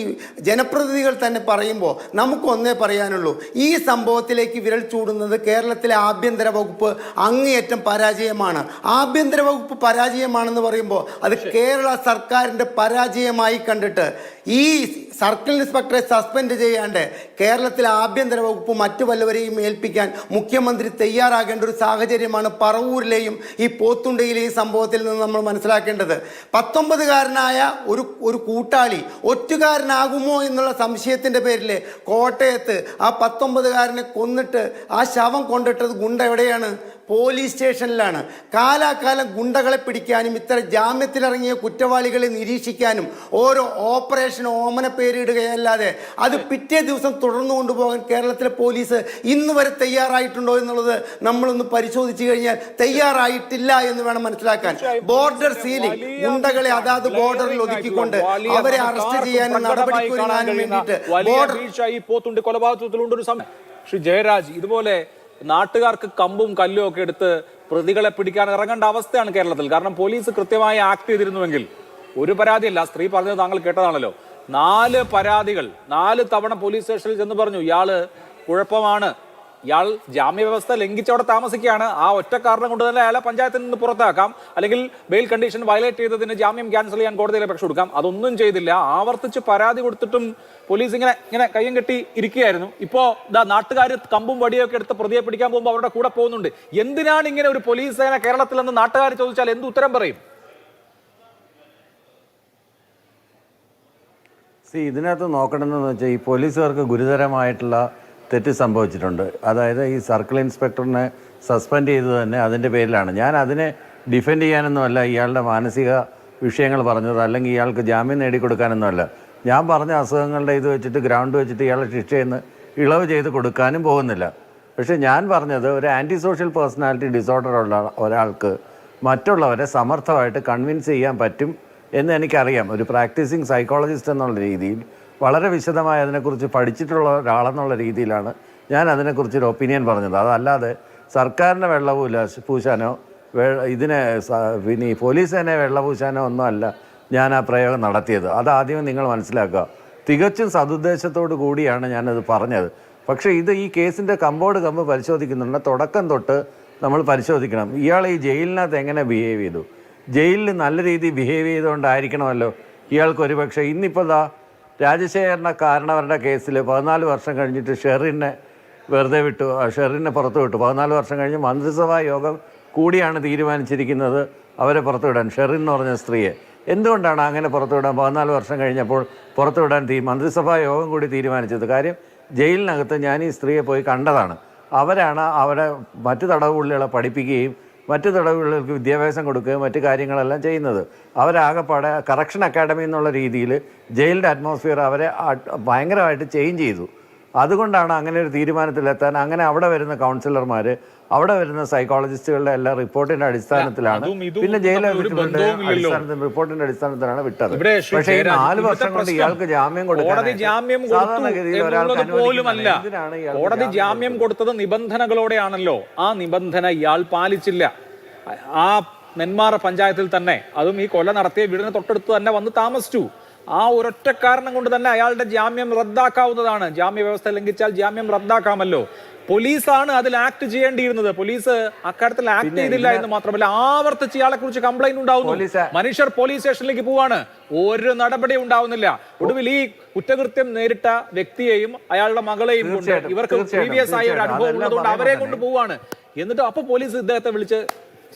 ജനപ്രതിനിധികൾ തന്നെ പറയുമ്പോൾ നമുക്കൊന്നേ പറയാനുള്ളൂ, ഈ സംഭവത്തിലേക്ക് വിരൽ ചൂടുന്നത് കേരളത്തിലെ ആഭ്യന്തര വകുപ്പ് അങ്ങേയറ്റം പരാജയമാണ്. ആഭ്യന്തര വകുപ്പ് പരാജയമാണെന്ന് പറയുമ്പോൾ അത് കേരള സർക്കാരിൻ്റെ പരാജയമായി കണ്ടിട്ട് ഈ സർക്കിൾ ഇൻസ്പെക്ടറെ സസ്പെൻഡ് ചെയ്യാണ്ട് കേരളത്തിലെ ആഭ്യന്തര വകുപ്പ് മറ്റു വല്ലവരെയും ഏൽപ്പിക്കാൻ മുഖ്യമന്ത്രി തയ്യാറാകേണ്ട ഒരു സാഹചര്യമാണ് പറവൂരിലെയും ഈ പോത്തുണ്ടയിലെയും സംഭവത്തിൽ നിന്ന് നമ്മൾ മനസ്സിലാക്കേണ്ടത്. 19-കാരനായ ഒരു കൂട്ടാളി ഒറ്റുകാരനാകുമോ എന്നുള്ള സംശയത്തിൻ്റെ പേരിൽ കോട്ടയത്ത് ആ 19-കാരനെ കൊന്നിട്ട് ആ ശവം കൊണ്ടിട്ടത് ഗുണ്ട എവിടെയാണ്? പോലീസ് സ്റ്റേഷനിലാണ്. കാലാകാലം ഗുണ്ടകളെ പിടിക്കാനും ഇത്തരം ജാമ്യത്തിലിറങ്ങിയ കുറ്റവാളികളെ നിരീക്ഷിക്കാനും ഓരോ ഓപ്പറേഷൻ ഓമന പേരിടുകയല്ലാതെ അത് പിറ്റേ ദിവസം തുടർന്നു കൊണ്ടുപോകാൻ കേരളത്തിലെ പോലീസ് ഇന്ന് വരെ തയ്യാറായിട്ടുണ്ടോ എന്നുള്ളത് നമ്മളൊന്ന് പരിശോധിച്ചു കഴിഞ്ഞാൽ തയ്യാറായിട്ടില്ല എന്ന് വേണം മനസ്സിലാക്കാൻ. ബോർഡർ സീലിംഗ്, ഗുണ്ടകളെ അതാത് ബോർഡറിൽ ഒതുക്കിക്കൊണ്ട് അവരെ അറസ്റ്റ് ചെയ്യാനും നടപടിക്കൊരുങ്ങാനും വേണ്ടിയിട്ട് പോത്തുണ്ട് കൊലപാതകത്തിലുണ്ട് ഒരു സമയം. ശ്രീ ജയരാജ്, ഇതുപോലെ നാട്ടുകാർക്ക് കമ്പും കല്ലും ഒക്കെ എടുത്ത് പ്രതികളെ പിടിക്കാൻ ഇറങ്ങേണ്ട അവസ്ഥയാണ് കേരളത്തിൽ. കാരണം പോലീസ് കൃത്യമായി ആക്ട് ചെയ്തിരുന്നുവെങ്കിൽ ഒരു പരാതിയല്ല, സ്ത്രീ പറഞ്ഞത് താങ്കൾ കേട്ടതാണല്ലോ, 4 പരാതികൾ 4 തവണ പോലീസ് സ്റ്റേഷനിൽ ചെന്ന് പറഞ്ഞു ഇയാള് കുഴപ്പമാണ്, ഇയാൾ ജാമ്യവ്യവസ്ഥ ലംഘിച്ച് അവിടെ താമസിക്കുകയാണ്, ആ ഒറ്റ കാരണം കൊണ്ട് തന്നെ അയാളെ പഞ്ചായത്തിൽ നിന്ന് പുറത്താക്കാം, അല്ലെങ്കിൽ ബെയിൽ കണ്ടീഷൻ വയലേറ്റ് ചെയ്തതിന് ജാമ്യം ക്യാൻസൽ ചെയ്യാൻ കോടതിയിൽ അപേക്ഷ കൊടുക്കാം. അതൊന്നും ചെയ്തില്ല. ആവർത്തിച്ച് പരാതി കൊടുത്തിട്ടും പോലീസ് ഇങ്ങനെ കയ്യും കെട്ടി ഇരിക്കുകയായിരുന്നു. ഇപ്പോ നാട്ടുകാർ കമ്പും വടിയൊക്കെ എടുത്ത് പ്രതിയെ പിടിക്കാൻ പോകുമ്പോൾ അവരുടെ കൂടെ പോകുന്നുണ്ട്. എന്തിനാണ് ഇങ്ങനെ ഒരു പോലീസ് സേന കേരളത്തിൽ നിന്ന് നാട്ടുകാർ ചോദിച്ചാൽ എന്ത് ഉത്തരം പറയും? ഇതിനകത്ത് നോക്കണമെന്ന് വെച്ചാൽ ഈ പോലീസുകാർക്ക് ഗുരുതരമായിട്ടുള്ള തെറ്റ് സംഭവിച്ചിട്ടുണ്ട്. അതായത് ഈ സർക്കിൾ ഇൻസ്പെക്ടറിനെ സസ്പെൻഡ് ചെയ്തത് തന്നെ അതിൻ്റെ പേരിലാണ്. ഞാൻ അതിനെ ഡിഫെൻഡ് ചെയ്യാനൊന്നുമല്ല ഇയാളുടെ മാനസിക വിഷയങ്ങൾ പറഞ്ഞത്, അല്ലെങ്കിൽ ഇയാൾക്ക് ജാമ്യം നേടിക്കൊടുക്കാനൊന്നുമല്ല. ഞാൻ പറഞ്ഞ അസുഖങ്ങളുടെ ഇത് വെച്ചിട്ട് ഗ്രൗണ്ട് വെച്ചിട്ട് ഇയാളെ ശിക്ഷയെന്ന് ഇളവ് ചെയ്ത് കൊടുക്കാനും പോകുന്നില്ല. പക്ഷേ ഞാൻ പറഞ്ഞത് ഒരു ആൻറ്റി സോഷ്യൽ പേഴ്സണാലിറ്റി ഡിസോർഡർ ഉള്ള ഒരാൾക്ക് മറ്റുള്ളവരെ സമർത്ഥമായിട്ട് കൺവിൻസ് ചെയ്യാൻ പറ്റും എന്ന് എനിക്കറിയാം. ഒരു പ്രാക്ടീസിങ് സൈക്കോളജിസ്റ്റ് എന്നുള്ള രീതിയിൽ വളരെ വിശദമായി അതിനെക്കുറിച്ച് പഠിച്ചിട്ടുള്ള ഒരാളെന്നുള്ള രീതിയിലാണ് ഞാൻ അതിനെക്കുറിച്ചൊരു ഒപ്പീനിയൻ പറഞ്ഞത്. അതല്ലാതെ സർക്കാരിനെ പൂശാനോ ഇതിനെ പിന്നെ ഈ പോലീസ് തന്നെ വെള്ളപൂശാനോ ഒന്നുമല്ല ഞാൻ ആ പ്രയോഗം നടത്തിയത്. അതാദ്യമേ നിങ്ങൾ മനസ്സിലാക്കുക. തികച്ചും സതുദ്ദേശത്തോടു കൂടിയാണ് ഞാനത് പറഞ്ഞത്. പക്ഷേ ഈ കേസിൻ്റെ കമ്പ് പരിശോധിക്കുന്നുണ്ട്. തുടക്കം തൊട്ട് നമ്മൾ പരിശോധിക്കണം. ഇയാൾ ഈ ജയിലിനകത്ത് എങ്ങനെ ബിഹേവ് ചെയ്തു. ജയിലിൽ നല്ല രീതിയിൽ ബിഹേവ് ചെയ്തുകൊണ്ടായിരിക്കണമല്ലോ ഇയാൾക്ക് ഒരുപക്ഷെ ഇന്നിപ്പോൾ രാജശേഖരനെ കാരണവരുടെ കേസിൽ 14 വർഷം കഴിഞ്ഞിട്ട് ഷെറിനെ വെറുതെ വിട്ടു, ഷെറിനെ പുറത്തു വിട്ടു. 14 വർഷം കഴിഞ്ഞ് മന്ത്രിസഭാ യോഗം കൂടിയാണ് തീരുമാനിച്ചിരിക്കുന്നത് അവരെ പുറത്തുവിടാൻ, ഷെറിൻ എന്ന് പറഞ്ഞ സ്ത്രീയെ. എന്തുകൊണ്ടാണ് അങ്ങനെ പുറത്തുവിടാൻ 14 വർഷം കഴിഞ്ഞപ്പോൾ പുറത്തുവിടാൻ മന്ത്രിസഭാ യോഗം കൂടി തീരുമാനിച്ചത്? കാര്യം ജയിലിനകത്ത് ഞാൻ ഈ സ്ത്രീയെ പോയി കണ്ടതാണ്. അവരാണ് അവിടെ മറ്റു തടവുള്ളികളെ പഠിപ്പിക്കുകയും മറ്റു തടവുകൾക്ക് വിദ്യാഭ്യാസം കൊടുക്കുകയും മറ്റു കാര്യങ്ങളെല്ലാം ചെയ്യുന്നത്. അവരാകെപ്പാടെ കറക്ഷൻ അക്കാഡമി എന്നുള്ള രീതിയിൽ ജയിലിൻ്റെ അറ്റ്മോസ്ഫിയർ അവരെ ഭയങ്കരമായിട്ട് ചേഞ്ച് ചെയ്തു. അതുകൊണ്ടാണ് അങ്ങനെ ഒരു തീരുമാനത്തിലെത്താൻ അങ്ങനെ അവിടെ വരുന്ന കൗൺസിലർമാർ, അവിടെ വരുന്ന സൈക്കോളജിസ്റ്റുകളുടെ എല്ലാ റിപ്പോർട്ടിന്റെ അടിസ്ഥാനത്തിലാണ്, പിന്നെ ജയിൽ റിപ്പോർട്ടിന്റെ അടിസ്ഥാനത്തിലാണ് വിട്ടത്. പക്ഷേ 4 വർഷം കൊണ്ട് ഇയാൾക്ക് ജാമ്യം കോടതി ജാമ്യം കൊടുത്തത് നിബന്ധനകളോടെയാണല്ലോ. ആ നിബന്ധന ഇയാൾ പാലിച്ചില്ല. ആ നെന്മാറ പഞ്ചായത്തിൽ തന്നെ, അതും ഈ കൊല നടത്തിയ വീടിന് തൊട്ടടുത്ത് തന്നെ വന്ന് താമസിച്ചു. ആ ഒരൊറ്റ കാരണം കൊണ്ട് തന്നെ അയാളുടെ ജാമ്യം റദ്ദാക്കാവുന്നതാണ്. ജാമ്യ വ്യവസ്ഥ ലംഘിച്ചാൽ ജാമ്യം റദ്ദാക്കാമല്ലോ. പോലീസാണ് അതിൽ ആക്ട് ചെയ്യേണ്ടിയിരുന്നത്. പോലീസ് അക്കാര്യത്തിൽ ആക്ട് ചെയ്തില്ല എന്ന് മാത്രമല്ല ആവർത്തിച്ച് ഇയാളെ കുറിച്ച് കംപ്ലൈന്റ് ഉണ്ടാവുന്നു. മനുഷ്യർ പോലീസ് സ്റ്റേഷനിലേക്ക് പോവാണ്, ഒരു നടപടി ഉണ്ടാവുന്നില്ല. ഒടുവിൽ ഈ കുറ്റകൃത്യം നേരിട്ട വ്യക്തിയെയും അയാളുടെ മകളെയും കൊണ്ട്, ഇവർക്ക് പ്രീവിയസ് ആയ ഒരു അനുഭവം ഉള്ളതുകൊണ്ട് അവരെ കൊണ്ട് പോവാണ്. എന്നിട്ട് അപ്പൊ പോലീസ് ഇദ്ദേഹത്തെ വിളിച്ച്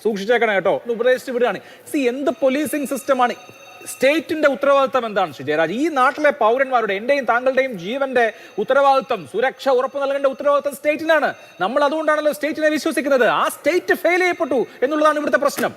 സൂക്ഷിച്ചേക്കണം കേട്ടോ, ഉപദേശിച്ച് വിടുകയാണ്. എന്ത് പോലീസിംഗ് സിസ്റ്റമാണ്? സ്റ്റേറ്റിന്റെ ഉത്തരവാദിത്തം എന്താണ് ശ്രീ ജയരാജ്? ഈ നാട്ടിലെ പൗരന്മാരുടെ, എന്റെയും താങ്കളുടെയും ജീവന്റെ ഉത്തരവാദിത്തം, സുരക്ഷ ഉറപ്പു നൽകേണ്ട ഉത്തരവാദിത്തം സ്റ്റേറ്റിനാണ്. നമ്മൾ അതുകൊണ്ടാണല്ലോ സ്റ്റേറ്റിനെ വിശ്വസിക്കുന്നത്. ആ സ്റ്റേറ്റ് ഫെയിൽ ചെയ്യപ്പെട്ടു എന്നുള്ളതാണ് ഇവിടുത്തെ പ്രശ്നം.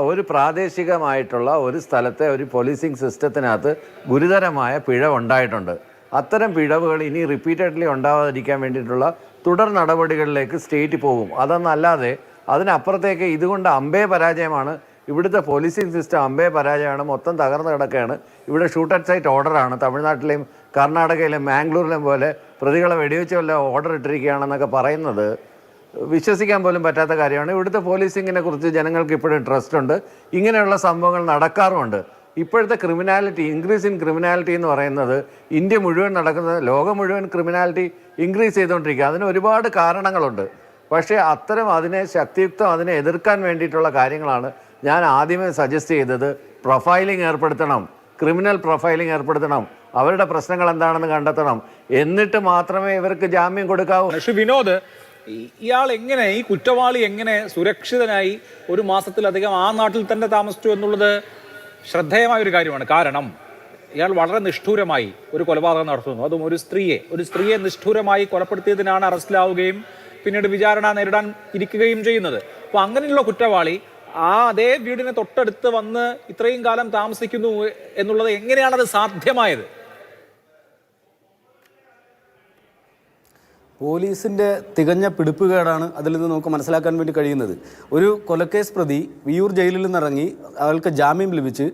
ഒരു പ്രാദേശികമായിട്ടുള്ള ഒരു സ്ഥലത്തെ ഒരു പോലീസിങ് സിസ്റ്റത്തിനകത്ത് ഗുരുതരമായ പിഴവ് ഉണ്ടായിട്ടുണ്ട്. അത്തരം പിഴവുകൾ ഇനി റിപ്പീറ്റഡ്ലി ഉണ്ടാവാതിരിക്കാൻ വേണ്ടിയിട്ടുള്ള തുടർ നടപടികളിലേക്ക് സ്റ്റേറ്റ് പോകും. അതൊന്നല്ലാതെ അതിനപ്പുറത്തേക്ക് ഇതുകൊണ്ട് അമ്പേ പരാജയമാണ്. ഇവിടുത്തെ പോലീസിങ് സിസ്റ്റം അമ്പേ പരാജയമാണ്, മൊത്തം തകർന്ന് കിടക്കുകയാണ്. ഇവിടെ ഷൂട്ട് അറ്റ് സൈറ്റ് ഓർഡറാണ്. തമിഴ്നാട്ടിലെയും കർണാടകയിലെയും മാംഗ്ലൂരിലെയും പോലെ പ്രതികളെ വെടിവെച്ച് വല്ല ഓർഡർ ഇട്ടിരിക്കുകയാണെന്നൊക്കെ പറയുന്നത് വിശ്വസിക്കാൻ പോലും പറ്റാത്ത കാര്യമാണ്. ഇവിടുത്തെ പോലീസിങ്ങിനെ കുറിച്ച് ജനങ്ങൾക്ക് ഇപ്പോഴും ട്രസ്റ്റ് ഉണ്ട്. ഇങ്ങനെയുള്ള സംഭവങ്ങൾ നടക്കാറുമുണ്ട്. ഇപ്പോഴത്തെ ക്രിമിനാലിറ്റി, ഇൻക്രീസ് ഇൻ ക്രിമിനാലിറ്റി എന്ന് പറയുന്നത് ഇന്ത്യ മുഴുവൻ നടക്കുന്നത്, ലോകം മുഴുവൻ ക്രിമിനാലിറ്റി ഇൻക്രീസ് ചെയ്തുകൊണ്ടിരിക്കുക. അതിന് ഒരുപാട് കാരണങ്ങളുണ്ട്. പക്ഷേ അതിനെ ശക്തിയുക്തം അതിനെ എതിർക്കാൻ വേണ്ടിയിട്ടുള്ള കാര്യങ്ങളാണ് ഞാൻ ആദ്യമേ സജസ്റ്റ് ചെയ്തത്. പ്രൊഫൈലിംഗ് ഏർപ്പെടുത്തണം, ക്രിമിനൽ പ്രൊഫൈലിംഗ് ഏർപ്പെടുത്തണം, അവരുടെ പ്രശ്നങ്ങൾ എന്താണെന്ന് കണ്ടെത്തണം, എന്നിട്ട് മാത്രമേ ഇവർക്ക് ജാമ്യം കൊടുക്കാവൂ. ശ്രീ വിനോദ്, ഇയാൾ എങ്ങനെ, ഈ കുറ്റവാളി എങ്ങനെ സുരക്ഷിതനായി ഒരു മാസത്തിലധികം ആ നാട്ടിൽ തന്നെ താമസിച്ചു എന്നുള്ളത് ശ്രദ്ധേയമായ ഒരു കാര്യമാണ്. കാരണം ഇയാൾ വളരെ നിഷ്ഠൂരമായി ഒരു കൊലപാതകം നടത്തുന്നു, അതും ഒരു സ്ത്രീയെ നിഷ്ഠൂരമായി കൊലപ്പെടുത്തിയതിനാണ് അറസ്റ്റിലാവുകയും പിന്നീട് വിചാരണ നേരിടാൻ ഇരിക്കുകയും ചെയ്യുന്നത്. അപ്പോൾ അങ്ങനെയുള്ള കുറ്റവാളി അതേ വീടിന് തൊട്ടടുത്ത് വന്ന് ഇത്രയും കാലം താമസിക്കുന്നു എന്നുള്ളത് എങ്ങനെയാണത് സാധ്യമായത്? പോലീസിൻ്റെ തികഞ്ഞ പിടിപ്പുകേടാണ് അതിൽ നിന്ന് നമുക്ക് മനസ്സിലാക്കാൻ വേണ്ടി കഴിയുന്നത്. ഒരു കൊലക്കേസ് പ്രതി വിയൂർ ജയിലിൽ നിന്നിറങ്ങി അയാൾക്ക് ജാമ്യം ലഭിച്ച്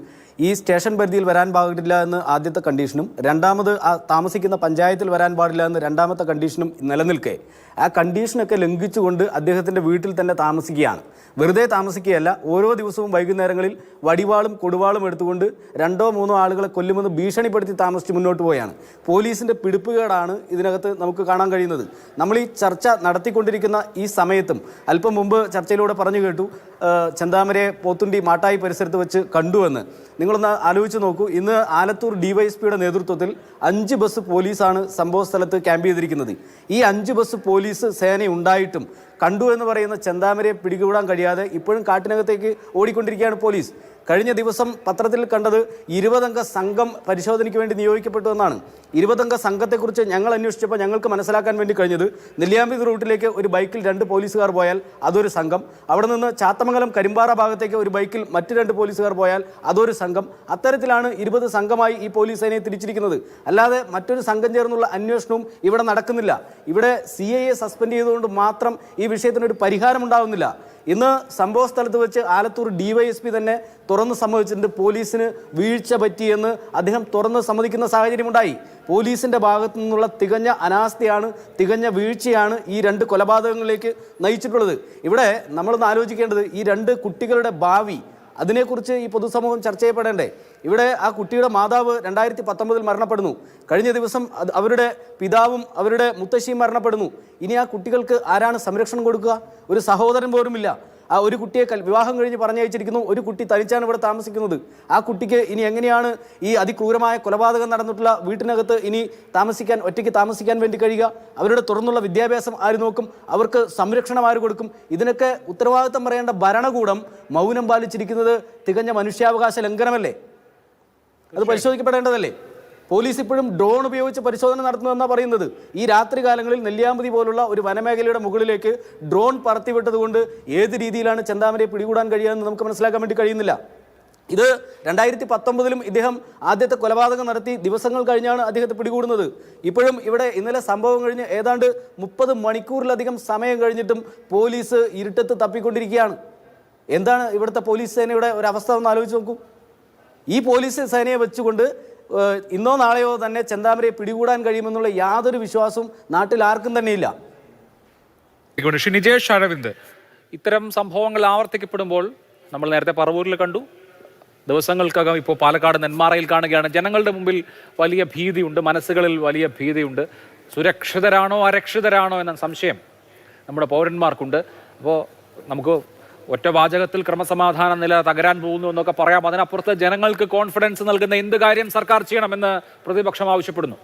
ഈ സ്റ്റേഷൻ പരിധിയിൽ വരാൻ പാടില്ല എന്ന് ആദ്യത്തെ കണ്ടീഷനും, രണ്ടാമത് താമസിക്കുന്ന പഞ്ചായത്തിൽ വരാൻ പാടില്ല എന്ന് രണ്ടാമത്തെ കണ്ടീഷനും നിലനിൽക്കെ ആ കണ്ടീഷനൊക്കെ ലംഘിച്ചുകൊണ്ട് അദ്ദേഹത്തിൻ്റെ വീട്ടിൽ തന്നെ താമസിക്കുകയാണ്. വെറുതെ താമസിക്കുകയല്ല, ഓരോ ദിവസവും വൈകുന്നേരങ്ങളിൽ വടിവാളും കൊടുവാളും എടുത്തുകൊണ്ട് 2-3 ആളുകളെ കൊല്ലുമെന്ന് ഭീഷണിപ്പെടുത്തി താമസിച്ച് മുന്നോട്ട് പോയാണ്. പോലീസിൻ്റെ പിടിപ്പുകേടാണ് ഇതിനകത്ത് നമുക്ക് കാണാൻ കഴിയുന്നത്. നമ്മൾ ഈ ചർച്ച നടത്തിക്കൊണ്ടിരിക്കുന്ന ഈ സമയത്തും അല്പം മുമ്പ് ചർച്ചയിലൂടെ പറഞ്ഞു കേട്ടു ചെന്താമരയെ പോത്തുണ്ടി മാട്ടായി പരിസരത്ത് വെച്ച് കണ്ടുവെന്ന്. നിങ്ങളൊന്ന് ആലോചിച്ച് നോക്കൂ. ഇന്ന് ആലത്തൂർ DYSPയുടെ നേതൃത്വത്തിൽ 5 ബസ് പോലീസാണ് സംഭവ സ്ഥലത്ത് ക്യാമ്പ് ചെയ്തിരിക്കുന്നത്. ഈ 5 ബസ് പോലീസ് സേന ഉണ്ടായിട്ടും കണ്ടു എന്ന് പറയുന്ന ചെന്താമരയെ പിടികൂടാൻ കഴിയാതെ ഇപ്പോഴും കാട്ടിനകത്തേക്ക് ഓടിക്കൊണ്ടിരിക്കുകയാണ് പോലീസ്. കഴിഞ്ഞ ദിവസം പത്രത്തിൽ കണ്ടത് 20-അംഗ സംഘം പരിശോധനയ്ക്ക് വേണ്ടി നിയോഗിക്കപ്പെട്ടു എന്നാണ്. 20-അംഗ സംഘത്തെക്കുറിച്ച് ഞങ്ങൾ അന്വേഷിച്ചപ്പോൾ ഞങ്ങൾക്ക് മനസ്സിലാക്കാൻ വേണ്ടി കഴിഞ്ഞത്, നെല്ലിയാമ്പതി റൂട്ടിലേക്ക് ഒരു ബൈക്കിൽ 2 പോലീസുകാർ പോയാൽ അതൊരു സംഘം, അവിടെ നിന്ന് ചാത്തമംഗലം കരിമ്പാറ ഭാഗത്തേക്ക് ഒരു ബൈക്കിൽ മറ്റ് 2 പോലീസുകാർ പോയാൽ അതൊരു സംഘം. അത്തരത്തിലാണ് 20 സംഘമായി ഈ പോലീസ് സേനയെ തിരിച്ചിരിക്കുന്നത്. അല്ലാതെ മറ്റൊരു സംഘം ചേർന്നുള്ള അന്വേഷണവും ഇവിടെ നടക്കുന്നില്ല. ഇവിടെ CIA സസ്പെൻഡ് ചെയ്തുകൊണ്ട് മാത്രം ഈ വിഷയത്തിനൊരു പരിഹാരം ഉണ്ടാകുന്നില്ല. ഇന്ന് സംഭവ സ്ഥലത്ത് വെച്ച് ആലത്തൂർ DYSP തന്നെ തുറന്ന് സമ്മതിച്ചിട്ടുണ്ട്, പോലീസിന് വീഴ്ച പറ്റിയെന്ന് അദ്ദേഹം തുറന്ന് സമ്മതിക്കുന്ന സാഹചര്യമുണ്ടായി. പോലീസിൻ്റെ ഭാഗത്തു നിന്നുള്ള തികഞ്ഞ അനാസ്ഥയാണ്, തികഞ്ഞ വീഴ്ചയാണ് ഈ 2 കൊലപാതകങ്ങളിലേക്ക് നയിച്ചിട്ടുള്ളത്. ഇവിടെ നമ്മളൊന്ന് ആലോചിക്കേണ്ടത് ഈ 2 കുട്ടികളുടെ ഭാവി, അതിനെക്കുറിച്ച് ഈ പൊതുസമൂഹം ചർച്ച ചെയ്യപ്പെടേണ്ടേ? ഇവിടെ ആ കുട്ടിയുടെ മാതാവ് 2019 മരണപ്പെടുന്നു. കഴിഞ്ഞ ദിവസം അവരുടെ പിതാവും അവരുടെ മുത്തശ്ശിയും മരണപ്പെടുന്നു. ഇനി ആ കുട്ടികൾക്ക് ആരാണ് സംരക്ഷണം കൊടുക്കുക? ഒരു സഹോദരൻ പോലുമില്ല. ആ ഒരു കുട്ടിയെ വിവാഹം കഴിഞ്ഞ് പറഞ്ഞയച്ചിരിക്കുന്നു. ഒരു കുട്ടി തനിച്ചാണ് ഇവിടെ താമസിക്കുന്നത്. ആ കുട്ടിക്ക് ഇനി എങ്ങനെയാണ് ഈ അതിക്രൂരമായ കൊലപാതകം നടന്നിട്ടുള്ള വീട്ടിനകത്ത് ഇനി ഒറ്റയ്ക്ക് താമസിക്കാൻ വേണ്ടി കഴിയുക? അവരുടെ തുറന്നുള്ള വിദ്യാഭ്യാസം ആര് നോക്കും? അവർക്ക് സംരക്ഷണം ആര് കൊടുക്കും? ഇതിനൊക്കെ ഉത്തരവാദിത്തം പറയേണ്ട ഭരണകൂടം മൗനം പാലിച്ചിരിക്കുന്നത് തികഞ്ഞ മനുഷ്യാവകാശ ലംഘനമല്ലേ? അത് പരിശോധിക്കപ്പെടേണ്ടതല്ലേ? പോലീസ് ഇപ്പോഴും ഡ്രോൺ ഉപയോഗിച്ച് പരിശോധന നടത്തുന്നുവെന്നാണ് പറയുന്നത്. ഈ രാത്രി കാലങ്ങളിൽ നെല്ലിയാമ്പതി പോലുള്ള ഒരു വനമേഖലയുടെ മുകളിലേക്ക് ഡ്രോൺ പറത്തിവിട്ടതുകൊണ്ട് ഏത് രീതിയിലാണ് ചെന്താമരയെ പിടികൂടാൻ കഴിയുകയെന്ന് നമുക്ക് മനസ്സിലാക്കാൻ വേണ്ടി കഴിയുന്നില്ല. ഇത് 2019 ഇദ്ദേഹം ആദ്യത്തെ കൊലപാതകം നടത്തി ദിവസങ്ങൾ കഴിഞ്ഞാണ് അദ്ദേഹത്തെ പിടികൂടുന്നത്. ഇപ്പോഴും ഇവിടെ ഇന്നലെ സംഭവം കഴിഞ്ഞ് ഏതാണ്ട് 30 മണിക്കൂറിലധികം സമയം കഴിഞ്ഞിട്ടും പോലീസ് ഇരുട്ടത്ത് തപ്പിക്കൊണ്ടിരിക്കുകയാണ്. എന്താണ് ഇവിടുത്തെ പോലീസ് സേനയുടെ ഒരവസ്ഥ എന്ന് ആലോചിച്ച് നോക്കൂ. ഈ പോലീസ് സേനയെ വെച്ചുകൊണ്ട് ഇന്നോ നാളെയോ തന്നെ ചെന്താമരയെ പിടികൂടാൻ കഴിയുമെന്നുള്ള യാതൊരു വിശ്വാസവും നാട്ടിൽ ആർക്കും തന്നെയില്ല. നിജേഷ് അരവിന്ദ്, ഇത്തരം സംഭവങ്ങൾ ആവർത്തിക്കപ്പെടുമ്പോൾ നമ്മൾ നേരത്തെ പറവൂരിൽ കണ്ടു, ദിവസങ്ങൾക്കകം ഇപ്പോൾ പാലക്കാട് നെന്മാറയിൽ കാണുകയാണ്. ജനങ്ങളുടെ മുമ്പിൽ വലിയ ഭീതിയുണ്ട്, മനസ്സുകളിൽ വലിയ ഭീതിയുണ്ട്. സുരക്ഷിതരാണോ അരക്ഷിതരാണോ എന്ന സംശയം നമ്മുടെ പൗരന്മാർക്കുണ്ട്. അപ്പോൾ നമുക്ക് ഒറ്റ വാചകത്തിൽ ക്രമസമാധാന നില തകരാൻ പോകുന്നു എന്നൊക്കെ പറയാം. അതിനപ്പുറത്ത് ജനങ്ങൾക്ക് കോൺഫിഡൻസ് നൽകുന്ന എന്ത് കാര്യം സർക്കാർ ചെയ്യണമെന്ന് പ്രതിപക്ഷം ആവശ്യപ്പെടുന്നു.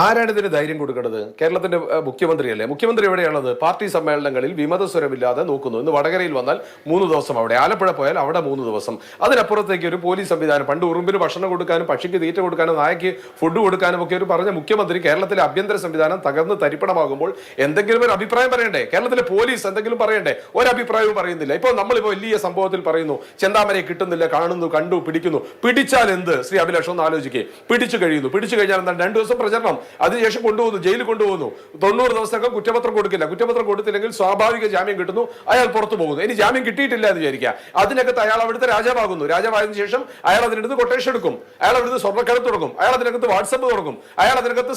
ആരാണ് ഇതിന് ധൈര്യം കൊടുക്കുന്നത്? കേരളത്തിന്റെ മുഖ്യമന്ത്രിയല്ലേ? മുഖ്യമന്ത്രി എവിടെയുള്ളത്? പാർട്ടി സമ്മേളനങ്ങളിൽ വിമതസ്വരമില്ലാതെ നോക്കുന്നു. ഇന്ന് വടകരയിൽ വന്നാൽ 3 ദിവസം അവിടെ, ആലപ്പുഴ പോയാൽ അവിടെ 3 ദിവസം. അതിനപ്പുറത്തേക്ക് ഒരു പോലീസ് സംവിധാനം, പണ്ട് ഉറുമ്പിന് ഭക്ഷണം കൊടുക്കാനും പക്ഷിക്ക് തീറ്റ കൊടുക്കാനും നായക്ക് ഫുഡ് കൊടുക്കാനും ഒക്കെ ഒരു പറഞ്ഞ മുഖ്യമന്ത്രി കേരളത്തിലെ ആഭ്യന്തര സംവിധാനം തകർന്ന് തരിപ്പണമാകുമ്പോൾ എന്തെങ്കിലും ഒരു അഭിപ്രായം പറയണ്ടേ? കേരളത്തിലെ പോലീസ് എന്തെങ്കിലും പറയണ്ടേ? ഒരഭിപ്രായവും പറയുന്നില്ല. ഇപ്പോൾ നമ്മളിപ്പോൾ വലിയ സംഭവത്തിൽ പറയുന്നു ചെന്താമരയെ കിട്ടുന്നില്ല, കാണുന്നു, കണ്ടു, പിടിക്കുന്നു. പിടിച്ചാൽ എന്ത് ശ്രീ അഭിലാഷ് ഒന്ന് ആലോചിക്കേ? പിടിച്ചു കഴിഞ്ഞാൽ എന്താണ്? 2 ദിവസം പ്രചരണം, അതിനുശേഷം കൊണ്ടുപോകുന്നു, ജയിലിൽ കൊണ്ടുപോകുന്നു. 90 ദിവസത്തേക്ക് കുറ്റപത്രം കൊടുക്കില്ല. കുറ്റപത്രം കൊടുത്തില്ലെങ്കിൽ സ്വാഭാവിക ജാമ്യം കിട്ടുന്നു, അയാൾ പുറത്തു പോകുന്നു. ഇനി ജാമ്യം കിട്ടിയിട്ടില്ല എന്ന് വിചാരിക്കുക, അതിനകത്ത് അയാൾ അവിടുത്തെ രാജാവാകുന്നു. രാജാവായതിനു ശേഷം അയാൾ അതിനകത്ത് കൊട്ടേഷൻ എടുക്കും, അയാൾ അവിടുത്തെ സ്വർണ്ണക്കടത്ത് തുടങ്ങും, അയാൾ അതിനകത്ത് വാട്സപ്പ് തുടങ്ങും, അയാൾ അതിനകത്ത്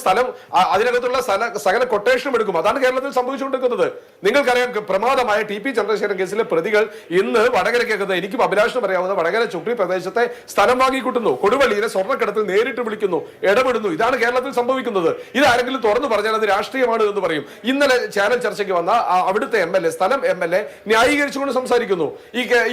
അതിനകത്തുള്ള സകല കൊട്ടേഷനും എടുക്കും. അതാണ് കേരളത്തിൽ സംഭവിച്ചുകൊണ്ടിരിക്കുന്നത്. നിങ്ങൾക്കറിയാം, പ്രമാദമായ TP ചന്ദ്രശേഖരൻ കേസിലെ പ്രതികൾ ഇന്ന് വടകരയ്ക്കകത്ത്, എനിക്കും അഭിലാഷിനും അറിയാവുന്ന വടകര ചുക്രി പ്രദേശത്തെ സ്ഥലം വാങ്ങിക്കൂട്ടുന്നു, കൊടുവള്ളിയിലെ സ്വർണ്ണക്കടത്തിൽ നേരിട്ട് വിളിക്കുന്നു, ഇടപെടുന്നു. ഇതാണ് കേരളത്തിൽ സംഭവിക്കുന്നത്. ഇത് ആരെങ്കിലും തുറന്നു പറഞ്ഞാൽ അത് രാഷ്ട്രീയമാണ് എന്ന് പറയും. ഇന്നലെ ചാനൽ ചർച്ചയ്ക്ക് വന്ന അവിടുത്തെ MLA, സ്ഥലം MLA ന്യായീകരിച്ചുകൊണ്ട് സംസാരിക്കുന്നു.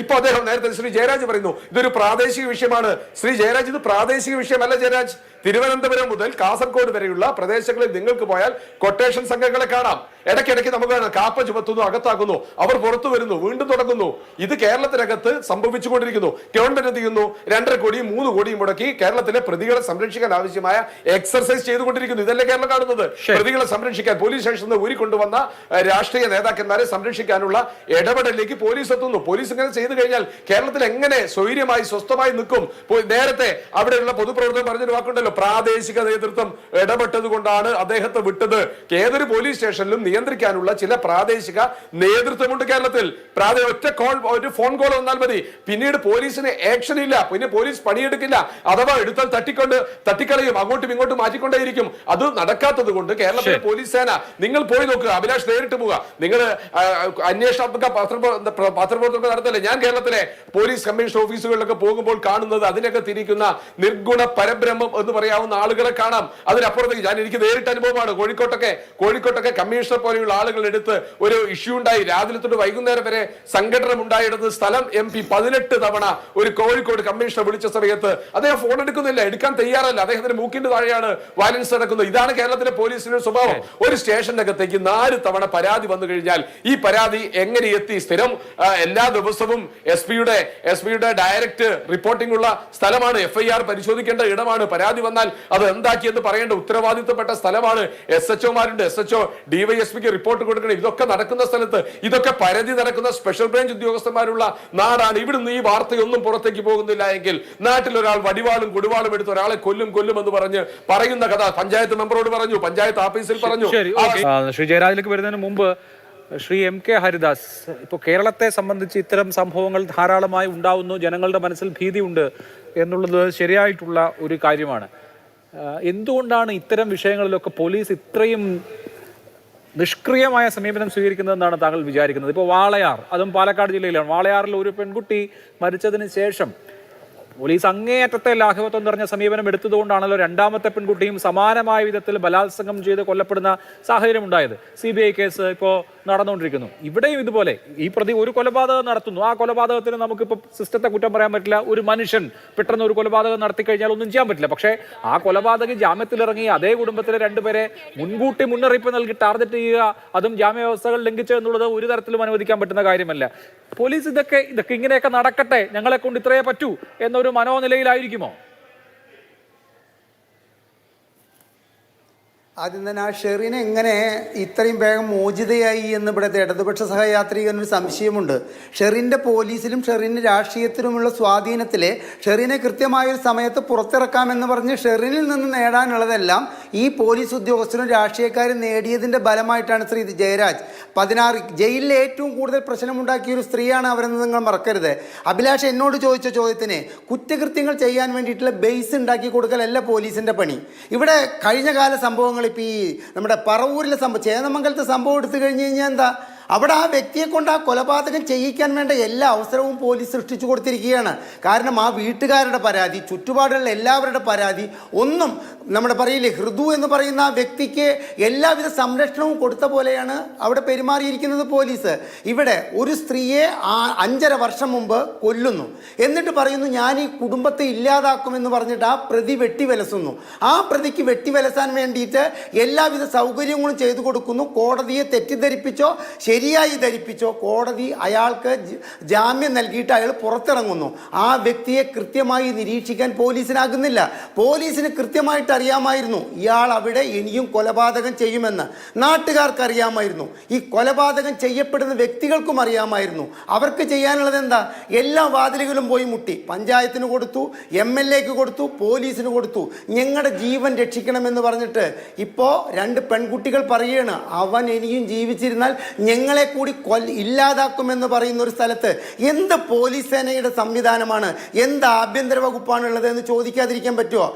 ഇപ്പൊ അദ്ദേഹം നേരത്തെ ശ്രീ ജയരാജ് പറയുന്നു ഇതൊരു പ്രാദേശിക വിഷയമാണ്. ശ്രീ ജയരാജ്, ഇത് പ്രാദേശിക വിഷയമല്ല ജയരാജ്. തിരുവനന്തപുരം മുതൽ കാസർഗോഡ് വരെയുള്ള പ്രദേശങ്ങളിൽ നിങ്ങൾക്ക് പോയാൽ കൊട്ടേഷൻ സംഘങ്ങളെ കാണാം. ഇടയ്ക്കിടയ്ക്ക് നമുക്ക് കാപ്പ ചുമത്തുന്നു, അകത്താക്കുന്നു, അവർ പുറത്തു വരുന്നു, വീണ്ടും തുടങ്ങുന്നു. ഇത് കേരളത്തിനകത്ത് സംഭവിച്ചുകൊണ്ടിരിക്കുന്നു. ഗവൺമെന്റ് എന്ത് ചെയ്യുന്നു? 2.5 കോടിയും 3 കോടിയും മുടക്കി കേരളത്തിലെ പ്രതികളെ സംരക്ഷിക്കാൻ ആവശ്യമായ എക്സർസൈസ് ചെയ്തുകൊണ്ടിരിക്കുന്നു. ഇതല്ലേ കേരളം കാണുന്നത്? പ്രതികളെ സംരക്ഷിക്കാൻ പോലീസ് സ്റ്റേഷനിൽ നിന്ന് ഊരിക്കൊണ്ടുവന്ന രാഷ്ട്രീയ നേതാക്കന്മാരെ സംരക്ഷിക്കാനുള്ള ഇടപെടലിലേക്ക് പോലീസ് എത്തുന്നു. പോലീസ് ഇങ്ങനെ ചെയ്തു കഴിഞ്ഞാൽ കേരളത്തിൽ എങ്ങനെ സ്വൈര്യമായി സ്വസ്ഥമായി നിൽക്കും? നേരത്തെ അവിടെയുള്ള പൊതുപ്രവർത്തകർ പറഞ്ഞൊരു വാക്കുണ്ടല്ലോ, പ്രാദേശിക നേതൃത്വം ഇടപെട്ടത് കൊണ്ടാണ് അദ്ദേഹത്തെ വിട്ടത്. ഏതൊരു പോലീസ് സ്റ്റേഷനിലും നിയന്ത്രിക്കാനുള്ള ചില പ്രാദേശിക നേതൃത്വമുണ്ട് കേരളത്തിൽ. ഒരു ഫോൺ കോൾ വന്നാൽ മതി, പിന്നീട് പോലീസിന് ആക്ഷൻ ഇല്ല, പിന്നെ പോലീസ് പണിയെടുക്കില്ല. അഥവാ എടുത്താൽ തട്ടിക്കളയും, അങ്ങോട്ടും ഇങ്ങോട്ടും മാറ്റിക്കൊണ്ടേയിരിക്കും. അത് നടക്കാത്തത് കൊണ്ട് കേരളത്തിലെ പോലീസ് സേന, നിങ്ങൾ പോയി നോക്കുക, അഭിലാഷ് നേരിട്ട് പോവുക, നിങ്ങൾ അന്വേഷണാത്മക പത്രപ്രവർത്തനം നടത്തല്ലേ? ഞാൻ കേരളത്തിലെ പോലീസ് കമ്മീഷൻ ഓഫീസുകളിലൊക്കെ പോകുമ്പോൾ കാണുന്നത് അതിനൊക്കെ തിരിക്കുന്ന നിർഗുണ പരബ്രഹ്മം എന്ന് പറയാവുന്ന ആളുകളെ കാണാം. അതിനപ്പുറത്തേക്ക് എനിക്ക് നേരിട്ട് അനുഭവമാണ്. കോഴിക്കോട്ടൊക്കെ കമ്മീഷണർ പോലെയുള്ള ആളുകൾ എടുത്ത് ഒരു ഇഷ്യൂ ഉണ്ടായി, രാവിലെ തൊട്ട് വൈകുന്നേരം വരെ സംഘടന ഉണ്ടായിടത്ത് സ്ഥലം MP 18 തവണ ഒരു കോഴിക്കോട് കമ്മീഷണർ വിളിച്ച സമയത്ത് അദ്ദേഹം ഫോൺ എടുക്കുന്നില്ല, എടുക്കാൻ തയ്യാറല്ല. അദ്ദേഹത്തിന്റെ മൂക്കിന്റെ താഴെയാണ് വയലൻസ് നടക്കുന്നത്. ഇതാണ് കേരളത്തിലെ പോലീസിന്റെ സ്വഭാവം. ഒരു സ്റ്റേഷനകത്തേക്ക് 4 തവണ പരാതി വന്നു കഴിഞ്ഞാൽ ഈ പരാതി എങ്ങനെ എത്തി? സ്ഥിരം എല്ലാ ദിവസവും എസ്പിയുടെ ഡയറക്റ്റ് റിപ്പോർട്ടിംഗ് ഉള്ള സ്ഥലമാണ്, FIR പരിശോധിക്കേണ്ട ഇടമാണ്. പരാതി വന്നാൽ അത് എന്താക്കിയെന്ന് പറയേണ്ട ഉത്തരവാദിത്തപ്പെട്ട സ്ഥലമാണ്. SHOമാരുണ്ട്, SHO DYSPക്ക് റിപ്പോർട്ട് കൊടുക്കണം. ഇതൊക്കെ നടക്കുന്ന സ്ഥലത്ത്, ഇതൊക്കെ പരിധി നടക്കുന്ന സ്പെഷ്യൽ ബ്രാഞ്ച് ഉദ്യോഗസ്ഥന്മാരുള്ള നാടാണ്. ഇവിടുന്ന് ഈ വാർത്തയൊന്നും പുറത്തേക്ക് പോകുന്നില്ല എങ്കിൽ നാട്ടിൽ ഒരാൾ വടിവാളും കൊടുവാളും എടുത്ത് ഒരാളെ കൊല്ലും എന്ന് പറയുന്ന കഥ പഞ്ചായത്ത് മെമ്പറോട് പറഞ്ഞു, പഞ്ചായത്ത് ഓഫീസിൽ പറഞ്ഞു. ശ്രീ ജയരാജിലേക്ക് വരുന്നതിന് മുമ്പ് ശ്രീ MK ഹരിദാസ്, ഇപ്പോൾ കേരളത്തെ സംബന്ധിച്ച് ഇത്തരം സംഭവങ്ങൾ ധാരാളമായി ഉണ്ടാവുന്നു, ജനങ്ങളുടെ മനസ്സിൽ ഭീതിയുണ്ട് എന്നുള്ളത് ശരിയായിട്ടുള്ള ഒരു കാര്യമാണ്. എന്തുകൊണ്ടാണ് ഇത്തരം വിഷയങ്ങളിലൊക്കെ പോലീസ് ഇത്രയും നിഷ്ക്രിയമായ സമീപനം സ്വീകരിക്കുന്നതെന്നാണ് താങ്കൾ വിചാരിക്കുന്നത്? ഇപ്പോൾ വാളയാർ, അതും പാലക്കാട് ജില്ലയിലാണ്, വാളയാറിൽ ഒരു പെൺകുട്ടി മരിച്ചതിന് ശേഷം പോലീസ് അങ്ങേയറ്റത്തെ ലാഘവത്വം നിറഞ്ഞ സമീപനം എടുത്തതുകൊണ്ടാണല്ലോ രണ്ടാമത്തെ പെൺകുട്ടിയും സമാനമായ വിധത്തിൽ ബലാത്സംഗം ചെയ്ത് കൊല്ലപ്പെടുന്ന സാഹചര്യം ഉണ്ടായത്. CBI കേസ് ഇപ്പോൾ നടന്നുകൊണ്ടിരിക്കുന്നു. ഇവിടെയും ഇതുപോലെ ഈ പ്രതി ഒരു കൊലപാതകം നടത്തുന്നു. ആ കൊലപാതകത്തിന് നമുക്കിപ്പോൾ സിസ്റ്റത്തെ കുറ്റം പറയാൻ പറ്റില്ല. ഒരു മനുഷ്യൻ പെട്ടെന്ന് ഒരു കൊലപാതകം നടത്തി കഴിഞ്ഞാൽ ഒന്നും ചെയ്യാൻ പറ്റില്ല. പക്ഷേ ആ കൊലപാതകി ജാമ്യത്തിലിറങ്ങി അതേ കുടുംബത്തിലെ 2 പേരെ മുൻകൂട്ടി മുന്നറിയിപ്പ് നൽകി ടാർഗറ്റ് ചെയ്യുക, അതും ജാമ്യവ്യവസ്ഥകൾ ലംഘിച്ചു എന്നുള്ളത് ഒരു തരത്തിലും അനുവദിക്കാൻ പറ്റുന്ന കാര്യമല്ല. പോലീസ് ഇതൊക്കെ ഇങ്ങനെയൊക്കെ നടക്കട്ടെ, ഞങ്ങളെ കൊണ്ട് ഇത്രയേ പറ്റൂ എന്നൊരു മനോനിലയിലായിരിക്കുമോ? ആദ്യം തന്നെ ആ ഷെറിനെ എങ്ങനെ ഇത്രയും വേഗം മോചിതയായി എന്ന് ഇവിടുത്തെ ഇടതുപക്ഷ സഹയാത്രികനൊരു സംശയമുണ്ട്. ഷെറിൻ്റെ പോലീസിലും ഷെറിൻ്റെ രാഷ്ട്രീയത്തിലുമുള്ള സ്വാധീനത്തിൽ ഷെറിനെ കൃത്യമായൊരു സമയത്ത് പുറത്തിറക്കാമെന്ന് പറഞ്ഞ് ഷെറിനിൽ നിന്ന് നേടാനുള്ളതെല്ലാം ഈ പോലീസ് ഉദ്യോഗസ്ഥരും രാഷ്ട്രീയക്കാരും നേടിയതിൻ്റെ ഫലമായിട്ടാണ് ശ്രീ ജയരാജ് 16 ജയിലിൽ ഏറ്റവും കൂടുതൽ പ്രശ്നമുണ്ടാക്കിയ ഒരു സ്ത്രീയാണ് അവരെന്ന് നിങ്ങൾ മറക്കരുത്. അഭിലാഷ് എന്നോട് ചോദിച്ച ചോദ്യത്തിന് കുറ്റകൃത്യങ്ങൾ ചെയ്യാൻ വേണ്ടിയിട്ടുള്ള ബേസ് ഉണ്ടാക്കി കൊടുക്കലല്ല പോലീസിൻ്റെ പണി. ഇവിടെ കഴിഞ്ഞ കാല സംഭവങ്ങൾ ഇപ്പോൾ ഈ നമ്മുടെ പറവൂരിലെ ചേന്നമംഗലത്തെ സംഭവം എടുത്തു കഴിഞ്ഞ് കഴിഞ്ഞാൽ എന്താ അവിടെ ആ വ്യക്തിയെ കൊണ്ട് ആ കൊലപാതകം ചെയ്യിക്കാൻ വേണ്ട എല്ലാ അവസരവും പോലീസ് സൃഷ്ടിച്ചു കൊടുത്തിരിക്കുകയാണ്. കാരണം ആ വീട്ടുകാരുടെ പരാതി, ചുറ്റുപാടുകളിലെ എല്ലാവരുടെ പരാതി ഒന്നും നമ്മുടെ പറയില്ലേ ഹൃദു എന്ന് പറയുന്ന ആ വ്യക്തിക്ക് എല്ലാവിധ സംരക്ഷണവും കൊടുത്ത പോലെയാണ് അവിടെ പെരുമാറിയിരിക്കുന്നത് പോലീസ്. ഇവിടെ ഒരു സ്ത്രീയെ 5.5 വർഷം മുമ്പ് കൊല്ലുന്നു, എന്നിട്ട് പറയുന്നു ഞാൻ ഈ കുടുംബത്തെ ഇല്ലാതാക്കുമെന്ന് പറഞ്ഞിട്ട് ആ പ്രതി വെട്ടിവലസുന്നു. ആ പ്രതിക്ക് വെട്ടിവലസാൻ വേണ്ടിയിട്ട് എല്ലാവിധ സൗകര്യങ്ങളും ചെയ്തു കൊടുക്കുന്നു. കോടതിയെ തെറ്റിദ്ധരിപ്പിച്ചോ ശരിയായി ധരിപ്പിച്ചോ കോടതി അയാൾക്ക് ജാമ്യം നൽകിയിട്ട് അയാൾ പുറത്തിറങ്ങുന്നു. ആ വ്യക്തിയെ കൃത്യമായി നിരീക്ഷിക്കാൻ പോലീസിനാകുന്നില്ല. പോലീസിന് കൃത്യമായിട്ട് അറിയാമായിരുന്നു ഇയാൾ അവിടെ ഇനിയും കൊലപാതകം ചെയ്യുമെന്ന്. നാട്ടുകാർക്ക് അറിയാമായിരുന്നു, ഈ കൊലപാതകം ചെയ്യപ്പെടുന്ന വ്യക്തികൾക്കും അറിയാമായിരുന്നു. അവർക്ക് ചെയ്യാനുള്ളത് എന്താ? എല്ലാ വാതിലുകളും പോയി മുട്ടി. പഞ്ചായത്തിന് കൊടുത്തു, MLAക്ക് കൊടുത്തു, പോലീസിന് കൊടുത്തു. ഞങ്ങളുടെ ജീവൻ രക്ഷിക്കണമെന്ന് പറഞ്ഞിട്ട് ഇപ്പോൾ 2 പെൺകുട്ടികൾ പറയുകയാണ് അവൻ ഇനിയും ജീവിച്ചിരുന്നാൽ ഞങ്ങളെ കൂടി ഇല്ലാതാക്കുമെന്ന് പറയുന്ന ഒരു സ്ഥലത്ത് എന്ത് പോലീസ് സേനയുടെ സംവിധാനമാണ്, എന്ത് ആഭ്യന്തര വകുപ്പാണുള്ളത് എന്ന് ചോദിക്കാതിരിക്കാൻ പറ്റുമോ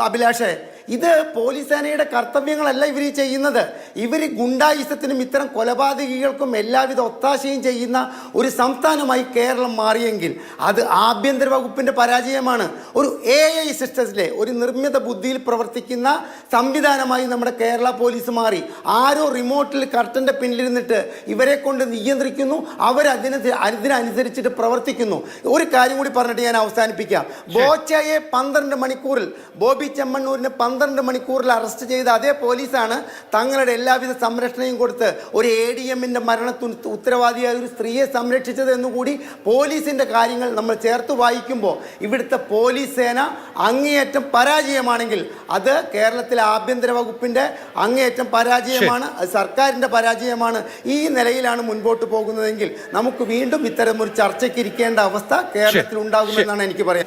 അഭിലാഷേ? ഇത് പോലീസ് സേനയുടെ കർത്തവ്യങ്ങളല്ല ഇവർ ചെയ്യുന്നത്. ഇവർ ഗുണ്ടായുസത്തിനും ഇത്തരം കൊലപാതകികൾക്കും എല്ലാവിധ ഒത്താശയും ചെയ്യുന്ന ഒരു സംസ്ഥാനമായി കേരളം മാറിയെങ്കിൽ അത് ആഭ്യന്തര വകുപ്പിൻ്റെ പരാജയമാണ്. ഒരു AI സിസ്റ്റത്തിലെ ഒരു നിർമ്മിത ബുദ്ധിയിൽ പ്രവർത്തിക്കുന്ന സംവിധാനമായി നമ്മുടെ കേരള പോലീസ് മാറി. ആരോ റിമോട്ടിൽ കർട്ടൻ്റെ പിന്നിലിരുന്നിട്ട് ഇവരെ കൊണ്ട് നിയന്ത്രിക്കുന്നു, അതിനനുസരിച്ചിട്ട് പ്രവർത്തിക്കുന്നു. ഒരു കാര്യം കൂടി പറഞ്ഞിട്ട് ഞാൻ അവസാനിപ്പിക്കാം. ബോച്ചയെ 12 മണിക്കൂറിൽ, ബോബി ചെമ്മണ്ണൂരിനെ 12 മണിക്കൂറിൽ അറസ്റ്റ് ചെയ്ത അതേ പോലീസാണ് തങ്ങളുടെ എല്ലാവിധ സംരക്ഷണയും കൊടുത്ത് ഒരു ADMന്റെ മരണത്തിന് ഉത്തരവാദിയായ ഒരു സ്ത്രീയെ സംരക്ഷിച്ചത് എന്നുകൂടി പോലീസിന്റെ കാര്യങ്ങൾ നമ്മൾ ചേർത്ത് വായിക്കുമ്പോൾ ഇവിടുത്തെ പോലീസ് സേന അങ്ങേയറ്റം പരാജയമാണെങ്കിൽ അത് കേരളത്തിലെ ആഭ്യന്തര വകുപ്പിന്റെ അങ്ങേയറ്റം പരാജയമാണ്, അത് സർക്കാരിന്റെ പരാജയമാണ്. ഈ നിലയിലാണ് മുൻപോട്ട് പോകുന്നതെങ്കിൽ നമുക്ക് വീണ്ടും ഇത്തരമൊരു ചർച്ചയ്ക്ക് ഇരിക്കേണ്ട അവസ്ഥ കേരളത്തിൽ ഉണ്ടാകുമെന്നാണ് എനിക്ക് പറയാം.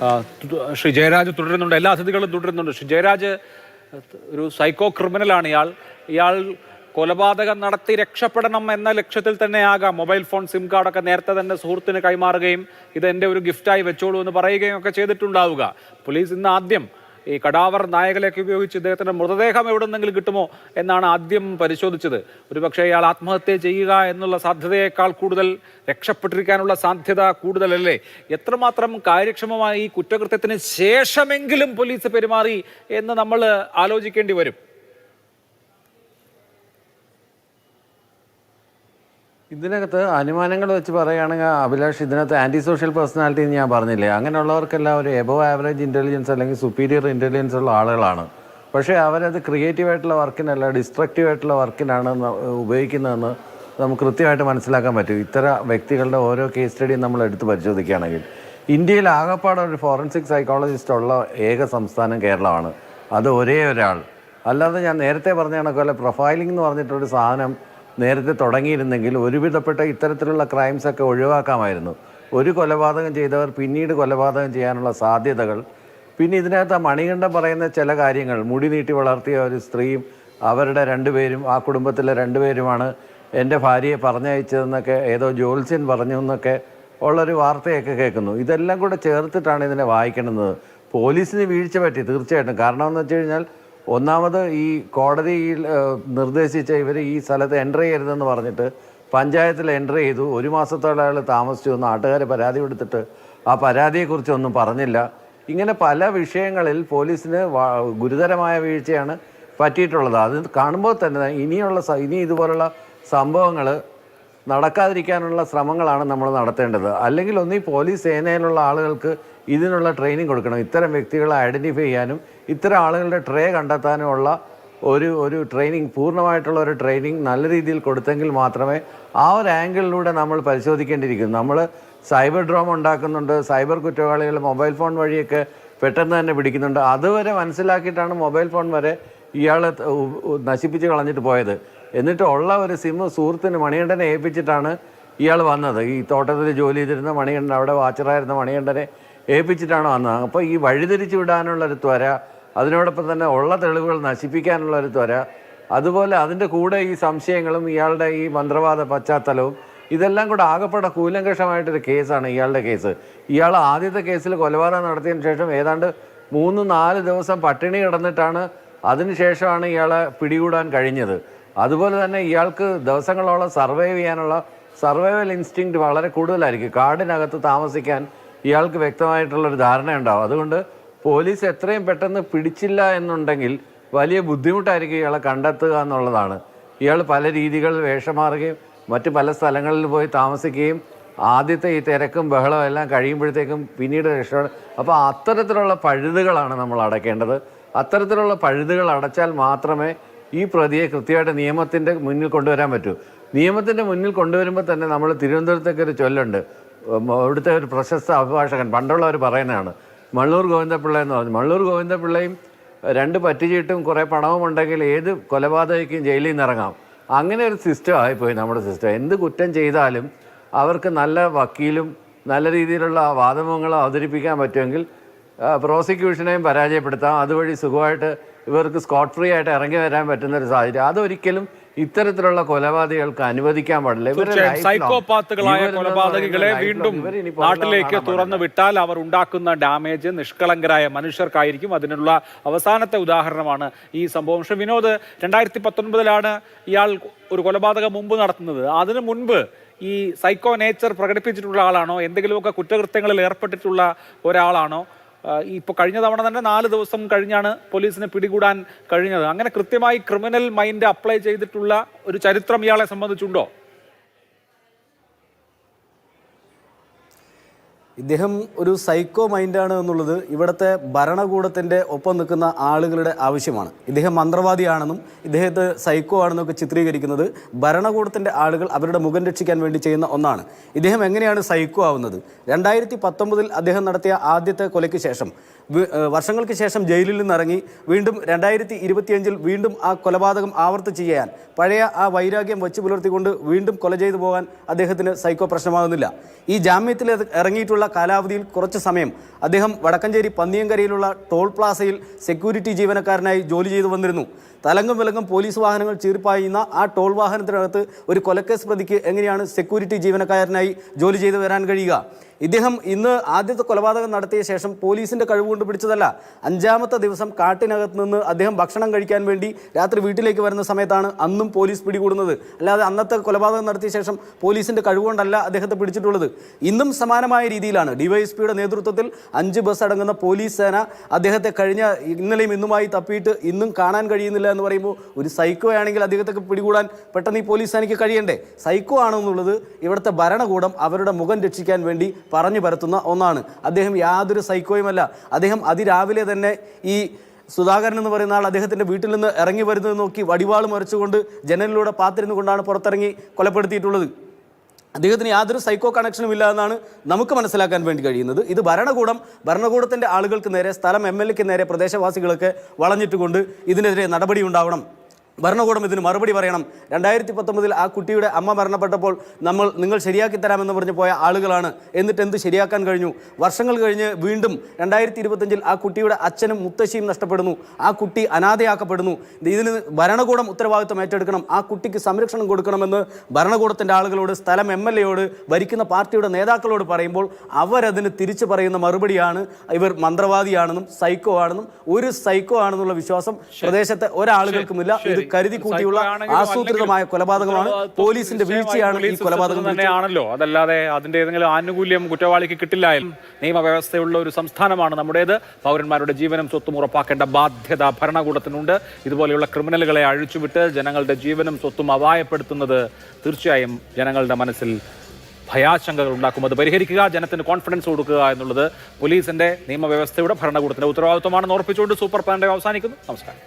ശ്രീ ജയരാജ് തുടരുന്നുണ്ട്, എല്ലാ അതിഥികളും തുടരുന്നുണ്ട്. ശ്രീ ജയരാജ് ഒരു സൈക്കോ ക്രിമിനലാണ് ഇയാൾ കൊലപാതകം നടത്തി രക്ഷപ്പെടണം എന്ന ലക്ഷ്യത്തിൽ തന്നെ ആകാം മൊബൈൽ ഫോൺ സിം കാർഡൊക്കെ നേരത്തെ തന്നെ സുഹൃത്തിന് കൈമാറുകയും ഇത് എൻ്റെ ഒരു ഗിഫ്റ്റായി വെച്ചോളൂ എന്ന് പറയുകയും ഒക്കെ ചെയ്തിട്ടുണ്ടാവുക. പോലീസ് ഇന്ന് ആദ്യം ഈ കടാവർ നായകളെയൊക്കെ ഉപയോഗിച്ച് ഇദ്ദേഹത്തിന്റെ മൃതദേഹം എവിടെന്നെങ്കിലും കിട്ടുമോ എന്നാണ് ആദ്യം പരിശോധിച്ചത്. ഒരുപക്ഷെ ഇയാൾ ആത്മഹത്യ ചെയ്യുക എന്നുള്ള സാധ്യതയേക്കാൾ കൂടുതൽ രക്ഷപ്പെട്ടിരിക്കാനുള്ള സാധ്യത കൂടുതലല്ലേ? എത്രമാത്രം കാര്യക്ഷമമായി ഈ കുറ്റകൃത്യത്തിന് ശേഷമെങ്കിലും പോലീസ് പെരുമാറി എന്ന് നമ്മൾ ആലോചിക്കേണ്ടി വരും. ഇതിനകത്ത് അനുമാനങ്ങൾ വെച്ച് പറയുകയാണെങ്കിൽ അഭിലാഷ്, ഇതിനകത്ത് ആൻറ്റി സോഷ്യൽ പേഴ്സണാലിറ്റി എന്ന് ഞാൻ പറഞ്ഞില്ലേ, അങ്ങനെയുള്ളവർക്കെല്ലാം ഒരു എബോവ് ആവറേജ് ഇൻ്റലിജൻസ് അല്ലെങ്കിൽ സുപ്പീരിയർ ഇൻ്റലിജൻസ് ഉള്ള ആളുകളാണ്. പക്ഷേ അവരത് ക്രിയേറ്റീവായിട്ടുള്ള വർക്കിനല്ല ഡിസ്ട്രക്റ്റീവായിട്ടുള്ള വർക്കിനാണ് ഉപയോഗിക്കുന്നതെന്ന് നമുക്ക് കൃത്യമായിട്ട് മനസ്സിലാക്കാൻ പറ്റും. ഇത്തരം വ്യക്തികളുടെ ഓരോ കേസ് സ്റ്റഡിയും നമ്മൾ എടുത്ത് പരിശോധിക്കുകയാണെങ്കിൽ ഇന്ത്യയിൽ ആകെപ്പാടെ ഒരു ഫോറൻസിക് സൈക്കോളജിസ്റ്റ് ഉള്ള ഏക സംസ്ഥാനം കേരളമാണ്. അത് ഒരേ ഒരാൾ. അല്ലാതെ ഞാൻ നേരത്തെ പറഞ്ഞ കണക്കല്ല പ്രൊഫൈലിംഗ് എന്ന് പറഞ്ഞിട്ടൊരു സാധനം നേരത്തെ തുടങ്ങിയിരുന്നെങ്കിൽ ഒരുവിധപ്പെട്ട ഇത്തരത്തിലുള്ള ക്രൈംസൊക്കെ ഒഴിവാക്കാമായിരുന്നു. ഒരു കൊലപാതകം ചെയ്തവർ പിന്നീട് കൊലപാതകം ചെയ്യാനുള്ള സാധ്യതകൾ, പിന്നെ ഇതിനകത്ത് മണികണ്ഠൻ പറയുന്ന ചില കാര്യങ്ങൾ, മുടി നീട്ടി വളർത്തിയ ഒരു സ്ത്രീയും അവരുടെ 2 പേരും ആ കുടുംബത്തിലെ 2 പേരുമാണ് എൻ്റെ ഭാര്യയെ പറഞ്ഞയച്ചതെന്നൊക്കെ ഏതോ ജ്യോത്സ്യൻ പറഞ്ഞു എന്നൊക്കെ ഉള്ളൊരു വാർത്തയൊക്കെ കേൾക്കുന്നു. ഇതെല്ലാം കൂടെ ചേർത്തിട്ടാണ് ഇതിനെ വായിക്കുന്നത്. പോലീസിന് വീഴ്ച പറ്റി തീർച്ചയായിട്ടും. കാരണം എന്ന് വെച്ച് കഴിഞ്ഞാൽ ഒന്നാമത് ഈ കോടതിയിൽ നിർദ്ദേശിച്ച ഇവർ ഈ സ്ഥലത്ത് എൻ്റർ ചെയ്യരുതെന്ന് പറഞ്ഞിട്ട് പഞ്ചായത്തിൽ എൻ്റർ ചെയ്തു. 1 മാസത്തോളം അയാൾ താമസിച്ചു. നാട്ടുകാർ പരാതി കൊടുത്തിട്ട് ആ പരാതിയെക്കുറിച്ചൊന്നും പറഞ്ഞില്ല. ഇങ്ങനെ പല വിഷയങ്ങളിൽ പോലീസിന് ഗുരുതരമായ വീഴ്ചയാണ് പറ്റിയിട്ടുള്ളത്. അത് കാണുമ്പോൾ തന്നെ ഇനി ഇതുപോലുള്ള സംഭവങ്ങൾ നടക്കാതിരിക്കാനുള്ള ശ്രമങ്ങളാണ് നമ്മൾ നടത്തേണ്ടത്. അല്ലെങ്കിൽ ഒന്നീ പോലീസ് സേനയിലുള്ള ആളുകൾക്ക് ഇതിനുള്ള ട്രെയിനിങ് കൊടുക്കണം. ഇത്തരം വ്യക്തികളെ ഐഡൻറ്റിഫൈ ചെയ്യാനും ഇത്തരം ആളുകളുടെ ട്രേ കണ്ടെത്താനുമുള്ള ഒരു ട്രെയിനിങ്, പൂർണ്ണമായിട്ടുള്ള ഒരു ട്രെയിനിങ് നല്ല രീതിയിൽ കൊടുത്തെങ്കിൽ മാത്രമേ ആ ഒരു ആംഗിളിലൂടെ നമ്മൾ പരിശോധിക്കേണ്ടിയിരിക്കുന്നു. നമ്മൾ സൈബർ ഡ്രോം ഉണ്ടാക്കുന്നുണ്ട്, സൈബർ കുറ്റവാളികൾ മൊബൈൽ ഫോൺ വഴിയൊക്കെ പെട്ടെന്ന് തന്നെ പിടിക്കുന്നുണ്ട്. അതുവരെ മനസ്സിലാക്കിയിട്ടാണ് മൊബൈൽ ഫോൺ വരെ ഇയാൾ നശിപ്പിച്ച് കളഞ്ഞിട്ട് പോയത്. എന്നിട്ട് ഉള്ള ഒരു സിമ്മ് സുഹൃത്തിന് മണികണ്ഠനെ ഏൽപ്പിച്ചിട്ടാണ് ഇയാൾ വന്നത്. ഈ തോട്ടത്തിൽ ജോലി ചെയ്തിരുന്ന മണികണ്ഠൻ, അവിടെ വാച്ചറായിരുന്ന മണികണ്ഠനെ ഏൽപ്പിച്ചിട്ടാണ് വന്നത്. അപ്പോൾ ഈ വഴിതിരിച്ചു വിടാനുള്ളൊരു ത്വര, അതിനോടൊപ്പം തന്നെ ഉള്ള തെളിവുകൾ നശിപ്പിക്കാനുള്ളൊരു ത്വര, അതുപോലെ അതിൻ്റെ കൂടെ ഈ സംശയങ്ങളും ഇയാളുടെ ഈ മന്ത്രവാദ പശ്ചാത്തലവും ഇതെല്ലാം കൂടെ ആകെപ്പെടെ കൂലങ്കഷമായിട്ടൊരു കേസാണ് ഇയാളുടെ കേസ്. ഇയാൾ ആദ്യത്തെ കേസിൽ കൊലപാതകം നടത്തിയതിന് ശേഷം ഏതാണ്ട് 3-4 ദിവസം പട്ടിണി കിടന്നിട്ടാണ് അതിനുശേഷമാണ് ഇയാളെ പിടികൂടാൻ കഴിഞ്ഞത്. അതുപോലെ തന്നെ ഇയാൾക്ക് ദിവസങ്ങളോളം സർവൈവ് ചെയ്യാനുള്ള സർവൈവൽ ഇൻസ്റ്റിങ്ക്റ്റ് വളരെ കൂടുതലായിരിക്കും. കാടിനകത്ത് താമസിക്കാൻ ഇയാൾക്ക് വ്യക്തമായിട്ടുള്ളൊരു ധാരണയുണ്ടാവും. അതുകൊണ്ട് പോലീസ് എത്രയും പെട്ടെന്ന് പിടിച്ചില്ല എന്നുണ്ടെങ്കിൽ വലിയ ബുദ്ധിമുട്ടായിരിക്കും ഇയാളെ കണ്ടെത്തുക എന്നുള്ളതാണ്. ഇയാൾ പല രീതികളിൽ വേഷം മാറുകയും മറ്റ് പല സ്ഥലങ്ങളിൽ പോയി താമസിക്കുകയും ആദ്യത്തെ ഈ തിരക്കും ബഹളവും എല്ലാം കഴിയുമ്പോഴത്തേക്കും പിന്നീട് രക്ഷപ്പെടും. അപ്പോൾ അത്തരത്തിലുള്ള പഴുതുകളാണ് നമ്മൾ അടയ്ക്കേണ്ടത്. അത്തരത്തിലുള്ള പഴുതുകൾ അടച്ചാൽ മാത്രമേ ഈ പ്രതിയെ കൃത്യമായിട്ട് നിയമത്തിൻ്റെ മുന്നിൽ കൊണ്ടുവരാൻ പറ്റൂ. നിയമത്തിൻ്റെ മുന്നിൽ കൊണ്ടുവരുമ്പോൾ തന്നെ നമ്മൾ തിരുവനന്തപുരത്തൊക്കെ ഒരു ചൊല്ലുണ്ട്. ഇവിടുത്തെ ഒരു പ്രശസ്ത അഭിഭാഷകൻ പണ്ടുള്ളവർ പറയുന്നതാണ്, മള്ളൂർ ഗോവിന്ദപിള്ള എന്ന് പറഞ്ഞു. മള്ളൂർ ഗോവിന്ദപിള്ളയും 2 പറ്റുചീട്ടും കുറേ പണവും ഉണ്ടെങ്കിൽ ഏത് കൊലപാതകയ്ക്കും ജയിലിൽ നിന്ന് ഇറങ്ങാം. അങ്ങനെ ഒരു സിസ്റ്റം ആയിപ്പോയി നമ്മുടെ സിസ്റ്റം. എന്ത് കുറ്റം ചെയ്താലും അവർക്ക് നല്ല വക്കീലും നല്ല രീതിയിലുള്ള വാദമുഖങ്ങളും അവതരിപ്പിക്കാൻ പറ്റുമെങ്കിൽ പ്രോസിക്യൂഷനെയും പരാജയപ്പെടുത്താം. അതുവഴി സുഖമായിട്ട് ഇവർക്ക് സ്കോട്ട് ഫ്രീ ആയിട്ട് ഇറങ്ങി വരാൻ പറ്റുന്ന ഒരു സാഹചര്യം. അതൊരിക്കലും ഇത്തരത്തിലുള്ള കൊലപാതകൾക്ക് അനുവദിക്കാൻ പാടില്ല. സൈക്കോപാത്തുകളായ കൊലപാതകികളെ വീണ്ടും നാട്ടിലേക്ക് തുറന്നു വിട്ടാൽ അവർ ഉണ്ടാക്കുന്ന ഡാമേജ് നിഷ്കളങ്കരായ മനുഷ്യർക്കായിരിക്കും. അതിനുള്ള അവസാനത്തെ ഉദാഹരണമാണ് ഈ സംഭവം. പക്ഷേ വിനോദ്, 2019 ഇയാൾ ഒരു കൊലപാതകം മുമ്പ് നടത്തുന്നത്. അതിനു മുൻപ് ഈ സൈക്കോ നേച്ചർ പ്രകടിപ്പിച്ചിട്ടുള്ള ആളാണോ? എന്തെങ്കിലുമൊക്കെ കുറ്റകൃത്യങ്ങളിൽ ഏർപ്പെട്ടിട്ടുള്ള ഒരാളാണോ? ഇപ്പോൾ കഴിഞ്ഞ തവണ തന്നെ 4 ദിവസം കഴിഞ്ഞാണ് പോലീസിനെ പിടികൂടാൻ കഴിഞ്ഞത്. അങ്ങനെ കൃത്യമായി ക്രിമിനൽ മൈൻഡ് അപ്ലൈ ചെയ്തിട്ടുള്ള ഒരു ചരിത്രം ഇയാളെ സംബന്ധിച്ചുണ്ടോ? ഇദ്ദേഹം ഒരു സൈക്കോ മൈൻഡാണ് എന്നുള്ളത് ഇവിടുത്തെ ഭരണകൂടത്തിൻ്റെ ഒപ്പം നിൽക്കുന്ന ആളുകളുടെ ആവശ്യമാണ്. ഇദ്ദേഹം മന്ത്രവാദിയാണെന്നും ഇദ്ദേഹത്തെ സൈക്കോ ആണെന്നൊക്കെ ചിത്രീകരിക്കുന്നത് ഭരണകൂടത്തിൻ്റെ ആളുകൾ അവരുടെ മുഖം രക്ഷിക്കാൻ വേണ്ടി ചെയ്യുന്ന ഒന്നാണ്. ഇദ്ദേഹം എങ്ങനെയാണ് സൈക്കോ ആവുന്നത്? 2019 അദ്ദേഹം നടത്തിയ ആദ്യത്തെ കൊലയ്ക്ക് ശേഷം വർഷങ്ങൾക്ക് ശേഷം ജയിലിൽ നിന്നിറങ്ങി വീണ്ടും 2025 വീണ്ടും ആ കൊലപാതകം ആവർത്തിച്ച് ചെയ്യാൻ പഴയ ആ വൈരാഗ്യം വച്ച് പുലർത്തിക്കൊണ്ട് വീണ്ടും കൊല ചെയ്തു പോകാൻ അദ്ദേഹത്തിന് സൈക്കോ പ്രശ്നമാകുന്നില്ല. ഈ ജാമ്യത്തിൽ ഇറങ്ങിയിട്ടുള്ള കാലാവധിയിൽ കുറച്ച് സമയം അദ്ദേഹം വടക്കഞ്ചേരി പന്നിയങ്കരയിലുള്ള ടോൾ പ്ലാസയിൽ സെക്യൂരിറ്റി ജീവനക്കാരനായി ജോലി ചെയ്തു വന്നിരുന്നു. തലങ്കം വിലങ്കം പോലീസ് വാഹനങ്ങൾ ചീറിപ്പായുന്ന ആ ടോൾ വാഹനത്തിനകത്ത് ഒരു കൊലക്കേസ് പ്രതിക്ക് എങ്ങനെയാണ് സെക്യൂരിറ്റി ജീവനക്കാരനായി ജോലി ചെയ്തു വരാൻ കഴിയുക? ഇദ്ദേഹം ഇന്ന് ആദ്യത്തെ കൊലപാതകം നടത്തിയ ശേഷം പോലീസിൻ്റെ കഴിവുകൊണ്ട് പിടിച്ചതല്ല. 5ാമത്തെ ദിവസം കാട്ടിനകത്ത് നിന്ന് അദ്ദേഹം ഭക്ഷണം കഴിക്കാൻ വേണ്ടി രാത്രി വീട്ടിലേക്ക് വരുന്ന സമയത്താണ് അന്നും പോലീസ് പിടികൂടുന്നത്. അല്ലാതെ അന്നത്തെ കൊലപാതകം നടത്തിയ ശേഷം പോലീസിൻ്റെ കഴിവുകൊണ്ടല്ല അദ്ദേഹത്തെ പിടിച്ചിട്ടുള്ളത്. ഇന്നും സമാനമായ രീതിയിലാണ് ഡിവൈഎസ്പിയുടെ നേതൃത്വത്തിൽ 5 ബസ് അടങ്ങുന്ന പോലീസ് സേന അദ്ദേഹത്തെ കഴിഞ്ഞ ഇന്നലെയും ഇന്നുമായി തപ്പിയിട്ട് ഇന്നും കാണാൻ കഴിയുന്നില്ല എന്ന് പറയുമ്പോൾ ഒരു സൈക്കോ ആണെങ്കിൽ അദ്ദേഹത്തെ പിടികൂടാൻ പെട്ടെന്ന് ഈ പോലീസ് സേനയ്ക്ക് കഴിയണ്ടേ? സൈക്കോ ആണെന്നുള്ളത് ഇവിടുത്തെ ഭരണകൂടം അവരുടെ മുഖം രക്ഷിക്കാൻ വേണ്ടി പറഞ്ഞു പരത്തുന്ന ഒന്നാണ്. അദ്ദേഹം യാതൊരു സൈക്കോയുമല്ല. അദ്ദേഹം അതിരാവിലെ തന്നെ ഈ സുധാകരൻ എന്ന് പറയുന്ന ആൾ അദ്ദേഹത്തിൻ്റെ വീട്ടിൽ നിന്ന് ഇറങ്ങി വരുന്നത് നോക്കി വടിവാൾ മറിച്ചുകൊണ്ട് ജനലിലൂടെ പാത്തിരുന്നു കൊണ്ടാണ് പുറത്തിറങ്ങി കൊലപ്പെടുത്തിയിട്ടുള്ളത്. അദ്ദേഹത്തിന് യാതൊരു സൈക്കോ കണക്ഷനും ഇല്ല എന്നാണ് നമുക്ക് മനസ്സിലാക്കാൻ വേണ്ടി കഴിയുന്നത്. ഇത് ഭരണകൂടത്തിൻ്റെ ആളുകൾക്ക് നേരെ, സ്ഥലം MLAക്ക് നേരെ പ്രദേശവാസികളൊക്കെ വളഞ്ഞിട്ടുകൊണ്ട് ഇതിനെതിരെ നടപടി ഉണ്ടാവണം. ഭരണകൂടം ഇതിന് മറുപടി പറയണം. 2019 ആ കുട്ടിയുടെ അമ്മ മരണപ്പെട്ടപ്പോൾ നിങ്ങൾ ശരിയാക്കി തരാമെന്ന് പറഞ്ഞ് പോയ ആളുകളാണ്. എന്നിട്ട് എന്ത് ശരിയാക്കാൻ കഴിഞ്ഞു? വർഷങ്ങൾ കഴിഞ്ഞ് വീണ്ടും 2025 ആ കുട്ടിയുടെ അച്ഛനും മുത്തശ്ശിയും നഷ്ടപ്പെടുന്നു. ആ കുട്ടി അനാഥയാക്കപ്പെടുന്നു. ഇതിന് ഭരണകൂടം ഉത്തരവാദിത്വം ഏറ്റെടുക്കണം. ആ കുട്ടിക്ക് സംരക്ഷണം കൊടുക്കണമെന്ന് ഭരണകൂടത്തിൻ്റെ ആളുകളോട്, സ്ഥലം MLAയോട്, ഭരിക്കുന്ന പാർട്ടിയുടെ നേതാക്കളോട് പറയുമ്പോൾ അവരതിന് തിരിച്ചു പറയുന്ന മറുപടിയാണ് ഇവർ മന്ത്രവാദിയാണെന്നും സൈക്കോ ആണെന്നും. ഒരു സൈക്കോ ആണെന്നുള്ള വിശ്വാസം പ്രദേശത്തെ ഒരാളുകൾക്കുമില്ല. ഇത് കരുതി കൂട്ടിയുള്ള ആസൂത്രിതമായ കൊലപാതകമാണ്. പോലീസിന്റെ വീഴ്ചയാണ് ഈ കൊലപാതകം തന്നെയാണല്ലോ. അതല്ലാതെ അതിന്റെ ഏതെങ്കിലും ആനുകൂല്യം കുറ്റവാളിക്ക് കിട്ടില്ല. നിയമവ്യവസ്ഥയുള്ള ഒരു സംസ്ഥാനമാണ് നമ്മുടേത്. പൗരന്മാരുടെ ജീവനും സ്വത്തും ഉറപ്പാക്കേണ്ട ബാധ്യത ഭരണകൂടത്തിനുണ്ട്. ഇതുപോലെയുള്ള ക്രിമിനലുകളെ അഴിച്ചുവിട്ട് ജനങ്ങളുടെ ജീവനും സ്വത്തും അപായപ്പെടുത്തുന്നത് തീർച്ചയായും ജനങ്ങളുടെ മനസ്സിൽ ഭയാശങ്കകൾ ഉണ്ടാക്കും. അത് പരിഹരിക്കുക, ജനത്തിന് കോൺഫിഡൻസ് കൊടുക്കുക എന്നുള്ളത് പോലീസിന്റെ, നിയമവ്യവസ്ഥയുടെ, ഭരണകൂടത്തിന്റെ ഉത്തരവാദിത്വമാണെന്ന് ഓർപ്പിച്ചുകൊണ്ട് സൂപ്പർ പാൻഡേ അവസാനിക്കുന്നു. നമസ്കാരം.